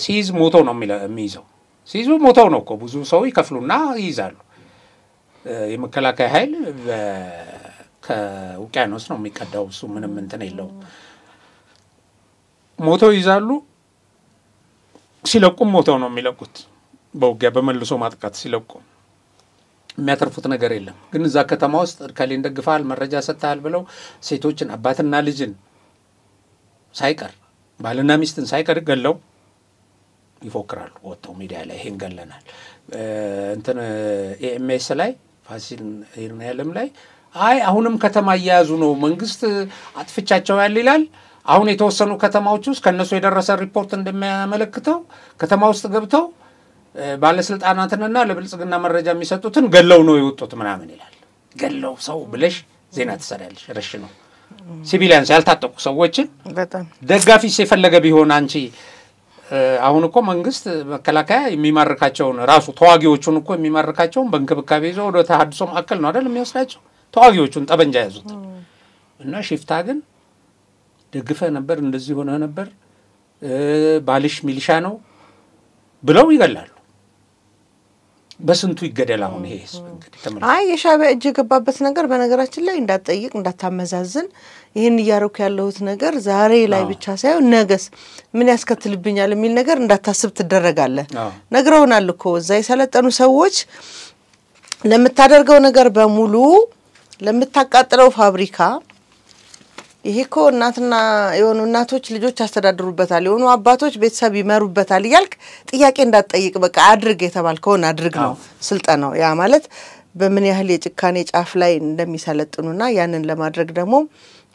ሲይዝ ሞቶ ነው የሚይዘው። ሲይዙ ሞተው ነው እኮ ብዙ ሰው ይከፍሉና ይይዛሉ። የመከላከያ ኃይል ከውቅያኖስ ነው የሚቀዳው። እሱ ምንም እንትን የለው። ሞተው ይዛሉ። ሲለቁም ሞተው ነው የሚለቁት። በውጊያ በመልሶ ማጥቃት ሲለቁ የሚያተርፉት ነገር የለም። ግን እዛ ከተማ ውስጥ ከሌን ደግፋል መረጃ ሰጥተሃል ብለው ሴቶችን አባትና ልጅን ሳይቀር ባልና ሚስትን ሳይቀር ገለው ይፎክራሉ። ወጣው ሚዲያ ላይ ይሄን ገለናል እንትን ኤኤምኤስ ላይ ፋሲል ይርናየለም ላይ አይ አሁንም ከተማ እያያዙ ነው መንግስት አጥፍቻቸው ይላል አሁን የተወሰኑ ከተማዎች ውስጥ ከነሱ የደረሰ ሪፖርት እንደሚያመለክተው ከተማ ውስጥ ገብተው ባለስልጣናትንና ለብልጽግና መረጃ የሚሰጡትን ገለው ነው የወጡት ምናምን ይላል ገለው ሰው ብለሽ ዜና ተሰራለሽ ረሽ ነው ሲቪሊያንስ ያልታጠቁ ሰዎችን በጣም ደጋፊስ የፈለገ ቢሆን አንቺ አሁን እኮ መንግስት መከላከያ የሚማርካቸውን ራሱ ተዋጊዎቹን እኮ የሚማርካቸውን በእንክብካቤ ይዘው ወደ ተሐድሶ ማዕከል ነው አይደል የሚወስዳቸው ተዋጊዎቹን ጠበንጃ ያዙት እና ሽፍታ ግን ደግፈ ነበር እንደዚህ ሆነ ነበር ባልሽ ሚሊሻ ነው ብለው ይገላሉ በስንቱ ይገደል አሁን ይሄ እንግዲህ ተመልካች አይ የሻዕቢያ እጅ ገባበት ነገር በነገራችን ላይ እንዳትጠይቅ እንዳታመዛዝን ይሄን ያረኩ ያለሁት ነገር ዛሬ ላይ ብቻ ሳይሆን ነገስ ምን ያስከትልብኛል የሚል ነገር እንዳታስብ ትደረጋለህ ነግረውናል እኮ እዛ የሰለጠኑ ሰዎች ለምታደርገው ነገር በሙሉ ለምታቃጥለው ፋብሪካ ይሄ እኮ እናትና የሆኑ እናቶች ልጆች ያስተዳድሩበታል የሆኑ አባቶች ቤተሰብ ይመሩበታል ይያልክ ጥያቄ እንዳትጠይቅ በቃ አድርግ የተባልከውን አድርግ ነው ስልጣናው ያ ማለት በምን ያህል የጭካኔ ጫፍ ላይ እንደሚሰለጥኑና ያንን ለማድረግ ደግሞ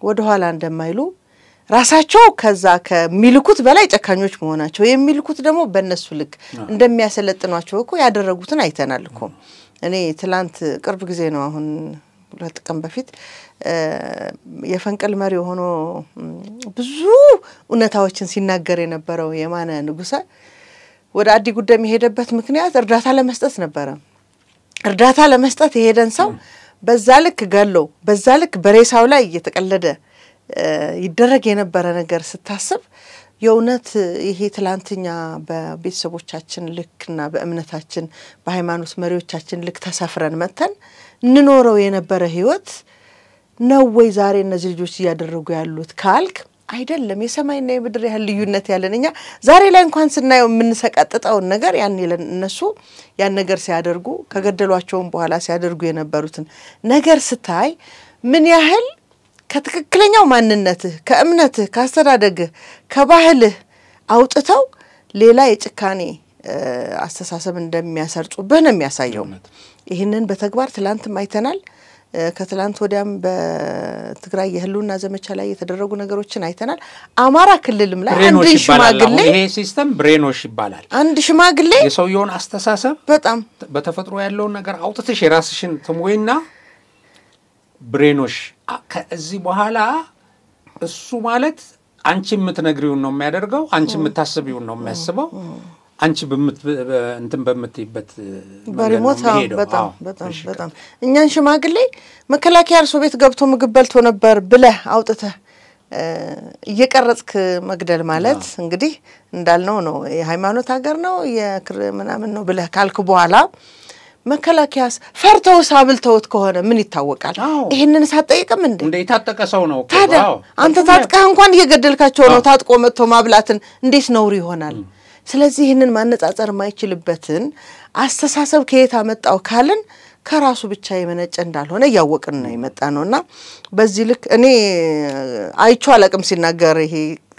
ወደ ኋላ እንደማይሉ ራሳቸው ከዛ ከሚልኩት በላይ ጨካኞች መሆናቸው የሚልኩት ደግሞ በእነሱ ልክ እንደሚያሰለጥኗቸው እኮ ያደረጉትን አይተናል እኮ እኔ ትላንት ቅርብ ጊዜ ነው አሁን ለጥቅም በፊት የፈንቅል መሪ ሆኖ ብዙ ኡነታዎችን ሲናገር የነበረው የማነ ንጉሰ ወደ አዲ ጉዳይ የሚሄድበት ምክንያት እርዳታ ለመስጠት ነበር እርዳታ ለመስጠት የሄደን ሰው በዛ ልክ ገሎ በዛ ልክ በሬሳው ላይ እየተቀለደ ይደረግ የነበረ ነገር ስታስብ የውነት ይሄ ትላንትኛ በቤተሰቦቻችን ልክና በእምነታችን በሃይማኖት መሪዎቻችን ልክ ተሰፍረን መተን እንኖረው የነበረ ህይወት ነው ወይ ዛሬ እነዚህ ልጆች ያደረጉ ያሉት ካልክ አይደለም የሰማይና የምድር ያህል ልዩነት ያለንኛ ዛሬ ላይ እንኳን ስናየው የምንሰቀጥጣው ነገር ያን እነሱ ያን ነገር ሲያደርጉ ከገደሏቸው በኋላ ሲያደርጉ የነበሩትን ነገር ስታይ ምን ያህል ከትክክለኛው ማንነትህ ከእምነትህ ካስተዳደግህ ከባህልህ አውጥተው ሌላ የጭካኔ አስተሳሰብ እንደሚያሰርጹብህ ነው የሚያሳየው ይሄንን በተግባር ትላንት አይተናል ከትላንት ወዲያም በትግራይ የህልውና ዘመቻ ላይ የተደረጉ ነገሮችን አይተናል አማራ ክልልም ላይ አንድ ሽማግሌ ይሄ ሲስተም ብሬኖሽ ይባላል አንድ ሽማግሌ የሰውየውን አስተሳሰብ በጣም በተፈጥሮ ያለው ነገር አውጥተሽ የራስሽን ተሞይና ብሬኖሽ ከዚህ በኋላ እሱ ማለት አንቺ የምትነግሪውን ነው የሚያደርገው አንቺ የምታስቢውን ነው የሚያስበው አንቺ እንትን በመትይበት በሪሞት በጣም እኛን ሽማግሌ መከላከያ አርሶ ቤት ገብቶ ምግብ በልቶ ነበር ብለህ አውጥተህ እየቀረጽክ መግደል ማለት እንግዲህ እንዳልነው ነው የሃይማኖት ሀገር ነው ምናምን ነው ብለህ ካልክ በኋላ መከላከያስ ፈርተው ሳብልተውት ከሆነ ምን ይታወቃል ይሄንን ሳጠይቅም እንደ የታጠቀ ሰው ነው ታዲያ አንተ ታጥቀህ እንኳን እየገደልካቸው ነው ታጥቆ መጥቶ ማብላትን እንዴት ነው ይሆናል ስለዚህ ይሄንን ማነጻጸር ማይችልበትን አስተሳሰብ ከየት አመጣው ካልን ከራሱ ብቻ የመነጨ እንዳልሆነ ያወቅን ነው የመጣነውና በዚህ ልክ እኔ አይቼው አላቅም ሲናገር ይሄ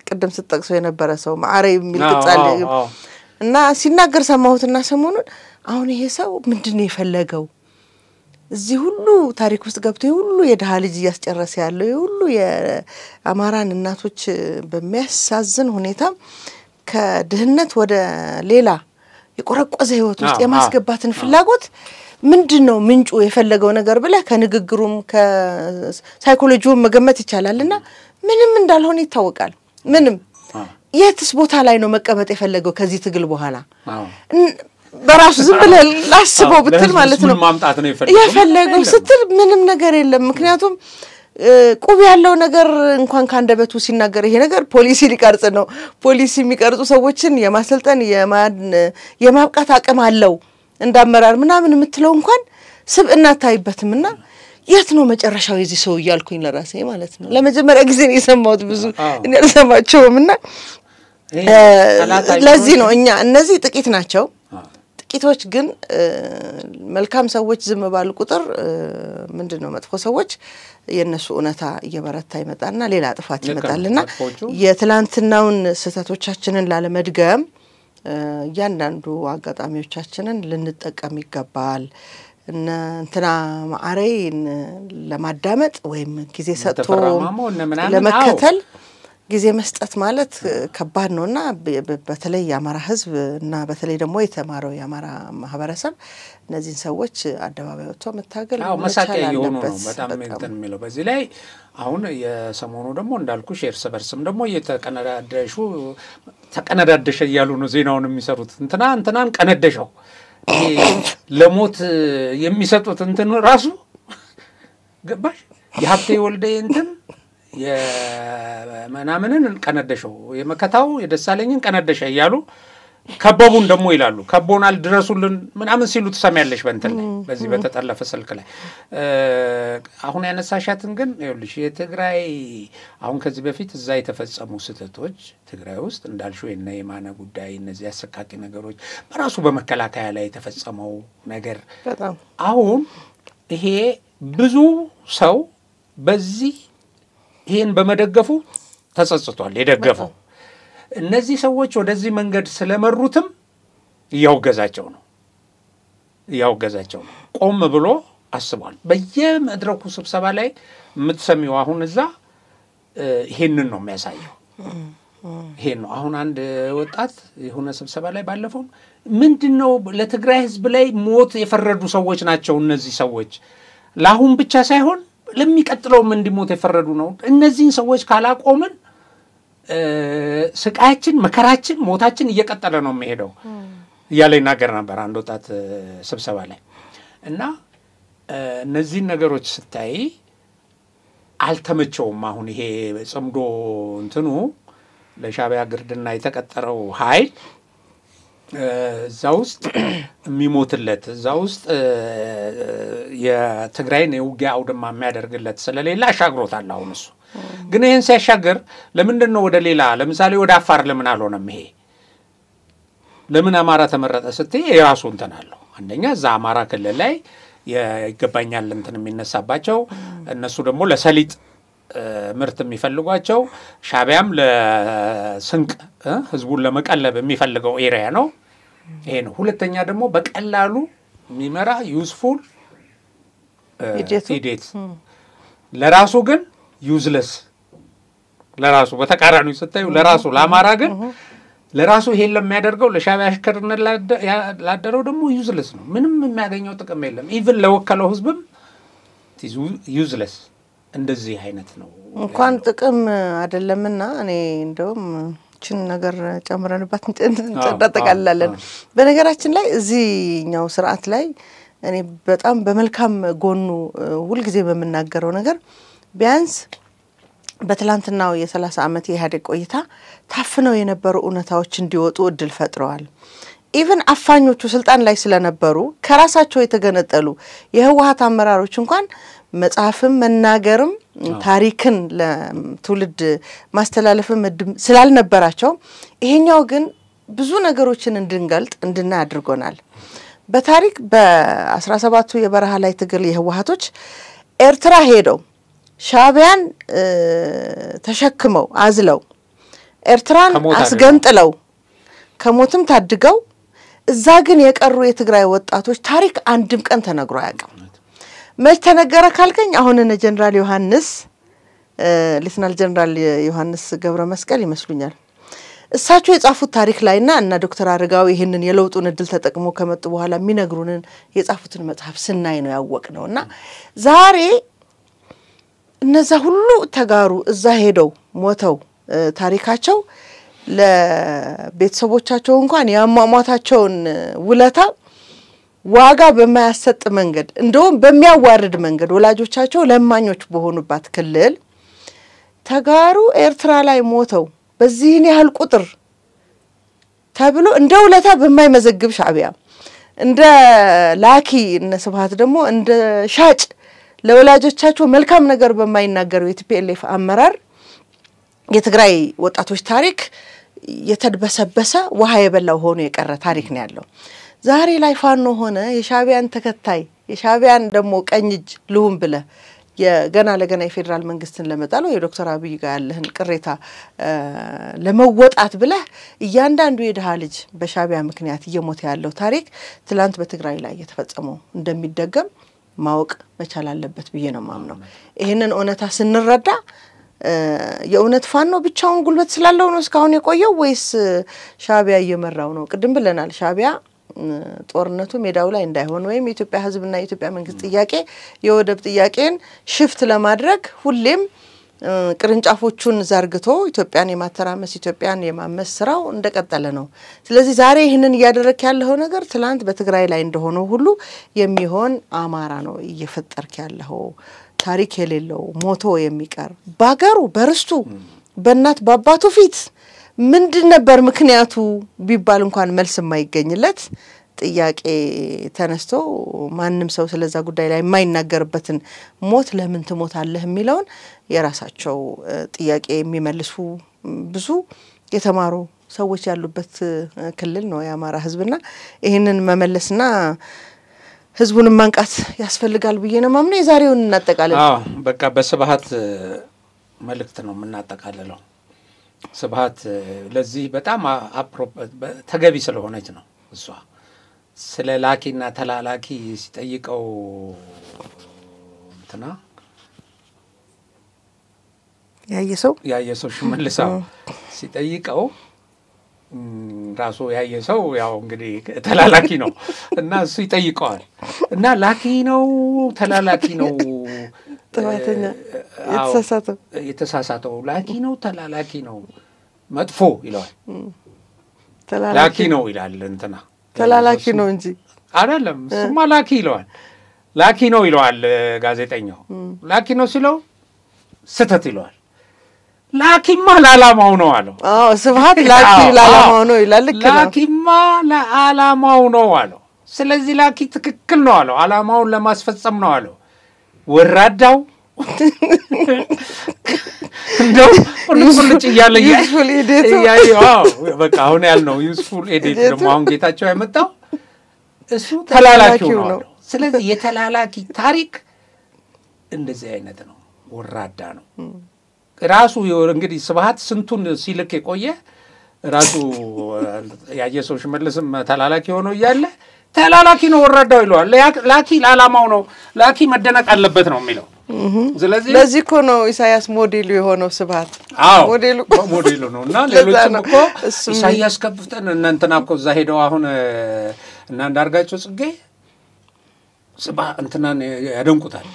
ቅድም ስትጠቅሰው የነበረ ሰው ማዕረ የሚል ቅጻል እና ሲናገር ሰማሁትና ሰሞኑን አሁን ይሄ ሰው ምንድነው የፈለገው እዚህ ሁሉ ታሪክ ውስጥ ገብቶ ሁሉ የደሃ ልጅ ያስጨረሰ ያለው ሁሉ የአማራን እናቶች በሚያሳዝን ሁኔታ ከድህነት ወደ ሌላ የቆረቆዘ ህይወት ውስጥ የማስገባትን ፍላጎት ምንድነው ምንጩ የፈለገው ነገር ብለ ከንግግሩም ከሳይኮሎጂውም መገመት ይቻላልና ምንም እንዳልሆነ ይታወቃል ምንም የትስ ቦታ ላይ ነው መቀመጥ የፈለገው ከዚህ ትግል በኋላ በራሱ ዝም ብለ ላስበው ብትል ማለት ነው የፈለገው ስትል ምንም ነገር የለም ምክንያቱም ቁብ ያለው ነገር እንኳን ካንደበቱ ሲናገር ይሄ ነገር ፖሊሲ ሊቀርጽ ነው ፖሊሲ የሚቀርጹ ሰዎችን የማሰልጠን የማብቃት አቅም አለው እንዳመራር ምናምን የምትለው እንኳን ስብዕና ታይበትምና የት ነው መጨረሻው የዚህ ሰው ይያልኩኝ ለራሴ ማለት ነው ለመጀመሪያ ጊዜ ነው የሰማሁት ብዙ እኔ አልሰማቸውምና ለዚህ ነው እኛ እነዚህ ጥቂት ናቸው ጥቂቶች ግን መልካም ሰዎች ዝም ባሉ ቁጥር ምንድነው መጥፎ ሰዎች የነሱ ኡነታ እየበረታ ይመጣና ሌላ ጥፋት ይመጣልና የትላንትናውን ስህተቶቻችንን ላለመድገም ያንዳንዱ አጋጣሚዎቻችንን ልንጠቀም ይገባል እንትና ማዕረይን ለማዳመጥ ወይም ጊዜ ሰጥቶ ለመከተል ጊዜ መስጠት ማለት ከባድ ነውና በተለይ የአማራ ህዝብ እና በተለይ ደግሞ የተማረው የአማራ ማህበረሰብ እነዚህን ሰዎች አደባባይ ወጥቶ መታገል መሳቂያ የሆኑ ነው በጣም እንትን የሚለው በዚህ ላይ አሁን የሰሞኑ ደግሞ እንዳልኩሽ እርስ በርስም ደግሞ ተቀነዳደሸ እያሉ ነው ዜናውን የሚሰሩት እንትናን ቀነደሸው ለሞት የሚሰጡት እንትን ራሱ ገባሽ የሀብቴ ወልዴ እንትን የመናምንን ቀነደሸው የመከታው የደሳለኝን ቀነደሸ እያሉ ከበቡን ደግሞ ይላሉ ከቦናል ድረሱልን ምናምን ሲሉ ተሰማያለሽ በእንትን ላይ በዚህ በተጠለፈ ስልክ ላይ አሁን ያነሳሻትን ግን ይኸውልሽ የትግራይ አሁን ከዚህ በፊት እዛ የተፈጸሙ ስህተቶች ትግራይ ውስጥ እንዳልሽው የነ የማነ ጉዳይ እነዚህ አሰቃቂ ነገሮች በራሱ በመከላከያ ላይ የተፈጸመው ነገር በጣም አሁን ይሄ ብዙ ሰው በዚህ ይሄን በመደገፉ ተጸጽቷል የደገፈው እነዚህ ሰዎች ወደዚህ መንገድ ስለመሩትም ያውገዛቸው ነው ቆም ብሎ አስቧል በየመድረኩ ስብሰባ ላይ የምትሰሚው አሁን እዛ ይሄንን ነው የሚያሳየው ይሄን ነው አሁን አንድ ወጣት የሆነ ስብሰባ ላይ ባለፈው ምንድነው ለትግራይ ህዝብ ላይ ሞት የፈረዱ ሰዎች ናቸው እነዚህ ሰዎች ለአሁን ብቻ ሳይሆን ለሚቀጥለው እንዲሞት የፈረዱ ነው እነዚህን ሰዎች ካላቆምን ስቃያችን መከራችን ሞታችን እየቀጠለ ነው የሚሄደው ያለ ይናገር ነበር አንድ ወጣት ስብሰባ ላይ እና እነዚህ ነገሮች ስታይ አልተመቸውም አሁን ይሄ ጽምዶ እንትኑ ለሻቢያ ግርድና የተቀጠረው ኃይል እዛውስጥ የሚሞትለት እዛውስጥ የትግራይን የውጊያ አውድማ የሚያደርግለት ስለሌላ አሻግሮታል አሁን እሱ ግን ይሄን ሲያሻገር ለምንድን ነው ወደ ሌላ ለምሳሌ ወደ አፋር ለምን አልሆነም ይሄ ለምን አማራ ተመረጠ ስትይ የራሱ እንትን አለው አንደኛ እዛ አማራ ክልል ላይ ይገባኛል እንትን የሚነሳባቸው እነሱ ደግሞ ለሰሊጥ ምርት የሚፈልጓቸው ሻቢያም ለስንቅ ህዝቡን ለመቀለብ የሚፈልገው ኤሪያ ነው ይሄ ነው ሁለተኛ ደግሞ በቀላሉ የሚመራ ዩዝፉል ኢዲየት ለራሱ ግን ዩዝለስ ለራሱ በተቃራኒው ስታዩ ለራሱ ለአማራ ግን ለራሱ ይሄን ለሚያደርገው ለሻቢያ አሽከርነት ላደረው ደግሞ ዩዝለስ ነው ምንም የሚያገኘው ጥቅም የለም ኢቭን ለወከለው ህዝብም ዩዝለስ እንደዚህ አይነት ነው እንኳን ጥቅም አይደለምና እኔ እንደውም ችን ነገር ጨምረንባት እንጠጣጣለን በነገራችን ላይ እዚህኛው ስርዓት ላይ እኔ በጣም በመልካም ጎኑ ሁሉ ጊዜ በመናገረው ነገር ቢያንስ በትላንትናው የ30 አመት የኢህአዴግ ቆይታ ታፍነው የነበሩ ኡነታዎች እንዲወጡ እድል ፈጥረዋል ኢቭን አፋኞቹ ስልጣን ላይ ስለነበሩ ከራሳቸው የተገነጠሉ የህወሓት አመራሮች እንኳን መጽሐፍም መናገርም ታሪክን ለትውልድ ማስተላለፍም ስላልነበራቸው ይሄኛው ግን ብዙ ነገሮችን እንድንገልጥ እንድናድርጎናል በታሪክ በ17ቱ የበረሃ ላይ ትግል የህወሓቶች ኤርትራ ሄደው ሻቢያን ተሸክመው አዝለው ኤርትራን አስገንጥለው ከሞትም ታድገው እዛ ግን የቀሩ የትግራይ ወጣቶች ታሪክ አንድም ቀን ተነግሮ አያውቅም መች ተነገረ ካልከኝ አሁን እነ ጀነራል ዮሐንስ ሌተናል ጀነራል ዮሐንስ ገብረ መስቀል ይመስሉኛል እሳቸው የጻፉት ታሪክ ላይና እና ዶክተር አረጋው ይሄንን የለውጡን እድል ተጠቅሞ ከመጡ በኋላ የሚነግሩንን የጻፉትን መጽሐፍ ስናይ ነው ያወቅነውና ዛሬ እነዛ ሁሉ ተጋሩ እዛ ሄደው ሞተው ታሪካቸው ለቤተሰቦቻቸው እንኳን ያማማታቸውን ውለታ ዋጋ በማያሰጥ መንገድ እንደውም በሚያዋርድ መንገድ ወላጆቻቸው ለማኞች በሆኑባት ክልል ተጋሩ ኤርትራ ላይ ሞተው በዚህን ያህል ቁጥር ተብሎ እንደ ውለታ በማይመዘግብ ሻቢያ እንደ ላኪ እነ ስብሃት ደግሞ እንደ ሻጭ ለወላጆቻቸው መልካም ነገር በማይናገሩ የቲፒኤልኤፍ አመራር የትግራይ ወጣቶች ታሪክ የተድበሰበሰ ውሃ የበላው ሆኖ የቀረ ታሪክ ነው ያለው ዛሬ ላይ ፋኖ ሆነ የሻቢያን ተከታይ የሻቢያን ደግሞ ቀኝጅ ልሁም ብለ የገና ለገና የፌደራል መንግስትን ለመጣል ወይ ዶክተር አብይ ጋር ያለህን ቅሬታ ለመወጣት ብለህ እያንዳንዱ የደሃ ልጅ በሻቢያ ምክንያት እየሞተ ያለው ታሪክ ትላንት በትግራይ ላይ የተፈጸመው እንደሚደገም ማወቅ መቻል አለበት ብዬ ነው ማምነው ይሄንን ኦነታ ስንረዳ የኡነት ፋኖ ብቻውን ጉልበት ስላለው ነው እስካሁን የቆየው ወይስ ሻቢያ እየመራው ነው ቅድም ብለናል ሻቢያ ጦርነቱ ሜዳው ላይ እንዳይሆን ወይም የኢትዮጵያ ህዝብና የኢትዮጵያ መንግስት ጥያቄ የወደብ ጥያቄን ሽፍት ለማድረግ ሁሌም ቅርንጫፎቹን ዘርግቶ ኢትዮጵያን የማተራመስ ኢትዮጵያን የማመስ ስራው እንደቀጠለ ነው ስለዚህ ዛሬ ይሄንን ያደረክ ያለው ነገር ትላንት በትግራይ ላይ እንደሆነ ሁሉ የሚሆን አማራ ነው እየፈጠርክ ያለው ታሪክ የሌለው ሞቶ የሚቀር ባገሩ በርስቱ በእናት ባባቱ ፊት ምንድን ነበር ምክንያቱ ቢባል እንኳን መልስ የማይገኝለት ጥያቄ ተነስቶ ማንንም ሰው ስለዛ ጉዳይ ላይ የማይናገርበትን ሞት ለምን ትሞታለህ የሚለውን የራሳቸው ጥያቄ የሚመልሱ ብዙ የተማሩ ሰዎች ያሉበት ክልል ነው የአማራ ህዝብና ይሄንን መመለስና ህዝቡን ማንቃት ያስፈልጋል ብዬ ነው ማምነው የዛሬውን እናጠቃልል በቃ በስብሃት መልእክት ነው የምናጠቃልለው ስብሃት ለዚህ በጣም ተገቢ ስለሆነች ነው እሷ ስለ ላኪና ተላላኪ ሲጠይቀው እንትና ያየሰው ሽመልሳው ሲጠይቀው ራሱ ያየሰው ያው እንግዲህ ተላላኪ ነው እና እሱ ይጠይቀዋል እና ላኪ ነው ተላላኪ ነው ጥፋተኛ የተሳሳተው ላኪ ነው ተላላኪ ነው መጥፎ ይላል ላኪ ነው ይላል እንትና ተላላኪ ነው እንጂ አይደለም ስማ ላኪ ነው ይላል ጋዜጠኛው ላኪ ነው ሲለው ስተት ይላል ላኪማ ለዓላማው ነው አለው ስብሃት ላኪ ለዓላማው ነው ይላል ላኪማ ለዓላማው ነው አለው ስለዚህ ላኪ ትክክል ነው አለው ዓላማውን ለማስፈጸም ነው አለው ወራዳው እንደው ሁሉጭ ይያለ ያው በቃ አሁን ያልነው ዩስፉል ኤዲት ደግሞ አሁን ጌታቸው ያመጣው እሱ ተላላኪው ነው ስለዚህ የተላላኪ ታሪክ እንደዚህ አይነት ነው ወራዳ ነው ራሱ እንግዲህ ስብሃት ስንቱን ሲልክ የቆየ ራሱ ያየሰው ሽመልስም ተላላኪ ሆኖ ይያለ ተላላኪ ነው ወራዳው ይሏል ላኪ ለዓላማው ነው ላኪ መደነቅ አለበት ነው የሚለው ስለዚህ ለዚህ እኮ ነው ኢሳያስ ሞዴሉ የሆነው ስብሃት ሞዴሉ ነውና ሌሎችም እኮ ኢሳያስ ከፍተን እናንተና እኮ እዛ ሄደው አሁን እና አንዳርጋቸው ጽጌ ስብሃት እንትናን ያደንቁታል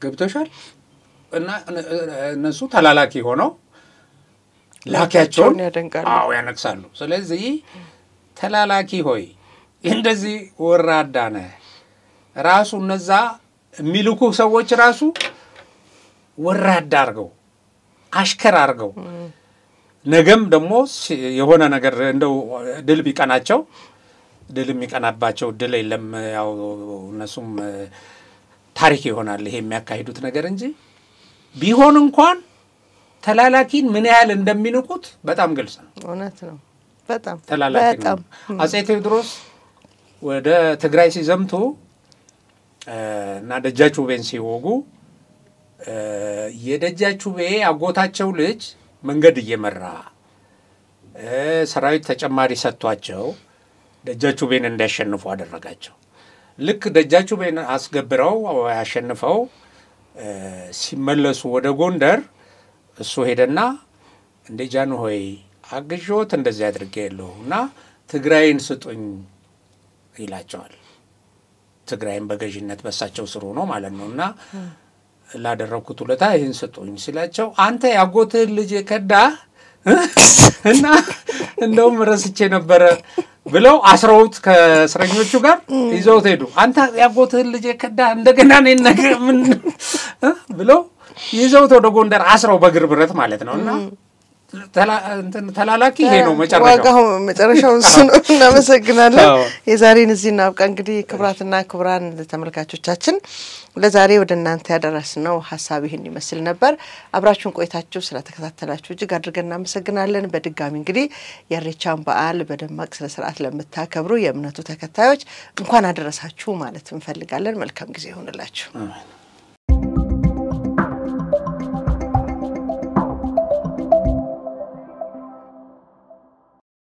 ገብቶሻል እና እነሱ ተላላኪ ሆነው ላኪያቸውን ያነክሳሉ ስለዚህ ተላላኪ ሆይ እንደዚህ ወራዳ ነህ ራሱ እነዛ የሚልኩ ሰዎች ራሱ ወራዳ አርገው አሽከር አርገው ነገም ደግሞ የሆነ ነገር እንደው ድል ቢቀናቸው ድል የሚቀናባቸው ድል የለም ያው እነሱም ታሪክ ይሆናል ይሄ የሚያካሂዱት ነገር እንጂ ቢሆን እንኳን ተላላኪን ምን ያህል እንደሚንቁት በጣም ግልጽ ነው እውነት ነው በጣም ተላላኪ ነው አጼ ቴዎድሮስ ወደ ትግራይ ሲዘምቱ እና ደጃቹቤን ሲወጉ የደጃቹቤ አጎታቸው ልጅ መንገድ እየመራ ሰራዊት ተጨማሪ ሰጥቷቸው ደጃቹቤን እንዲያሸንፉ አደረጋቸው ልክ ደጃቹቤን አስገብረው ያሸንፈው ሲመለሱ ወደ ጎንደር እሱ ሄደና እንደ ጃንሆይ አግጆት እንደዚህ አድርጌያለሁና ትግራይን ስጡኝ ይላቸዋል ትግራይን በገዥነት በሳቸው ስሩ ነው ማለት ነውና ላደረኩት ውለታ ይሄን ስጡኝ ሲላቸው አንተ ያጎትህ ልጅ የከዳ እና እንደውም ረስቼ ነበር ብለው አስረውት ከእስረኞቹ ጋር ይዘውት ሄዱ አንተ ያጎትህ ልጅ የከዳ እንደገና ነኝ ነገር ምን ብለው ይዘውት ወደ ጎንደር አስረው በግር ብረት ማለት ነውና ተላላኪ ይሄ ነው መጨረሻው እሱ ነው እናመሰግናለን የዛሬን እዚህ እናብቃ እንግዲህ ክብራትና ክብራን ተመልካቾቻችን ለዛሬ ወደ እናንተ ያደረስነው ሐሳብ ይሄን ይመስል ነበር አብራችሁን ቆይታችሁ ስለተከታተላችሁ እጅግ አድርገን እናመሰግናለን በድጋሚ እንግዲህ የኢሬቻን በዓል በደማቅ ስነ ስርዓት ለምታከብሩ የእምነቱ ተከታዮች እንኳን አደረሳችሁ ማለት እንፈልጋለን መልካም ጊዜ ይሁንላችሁ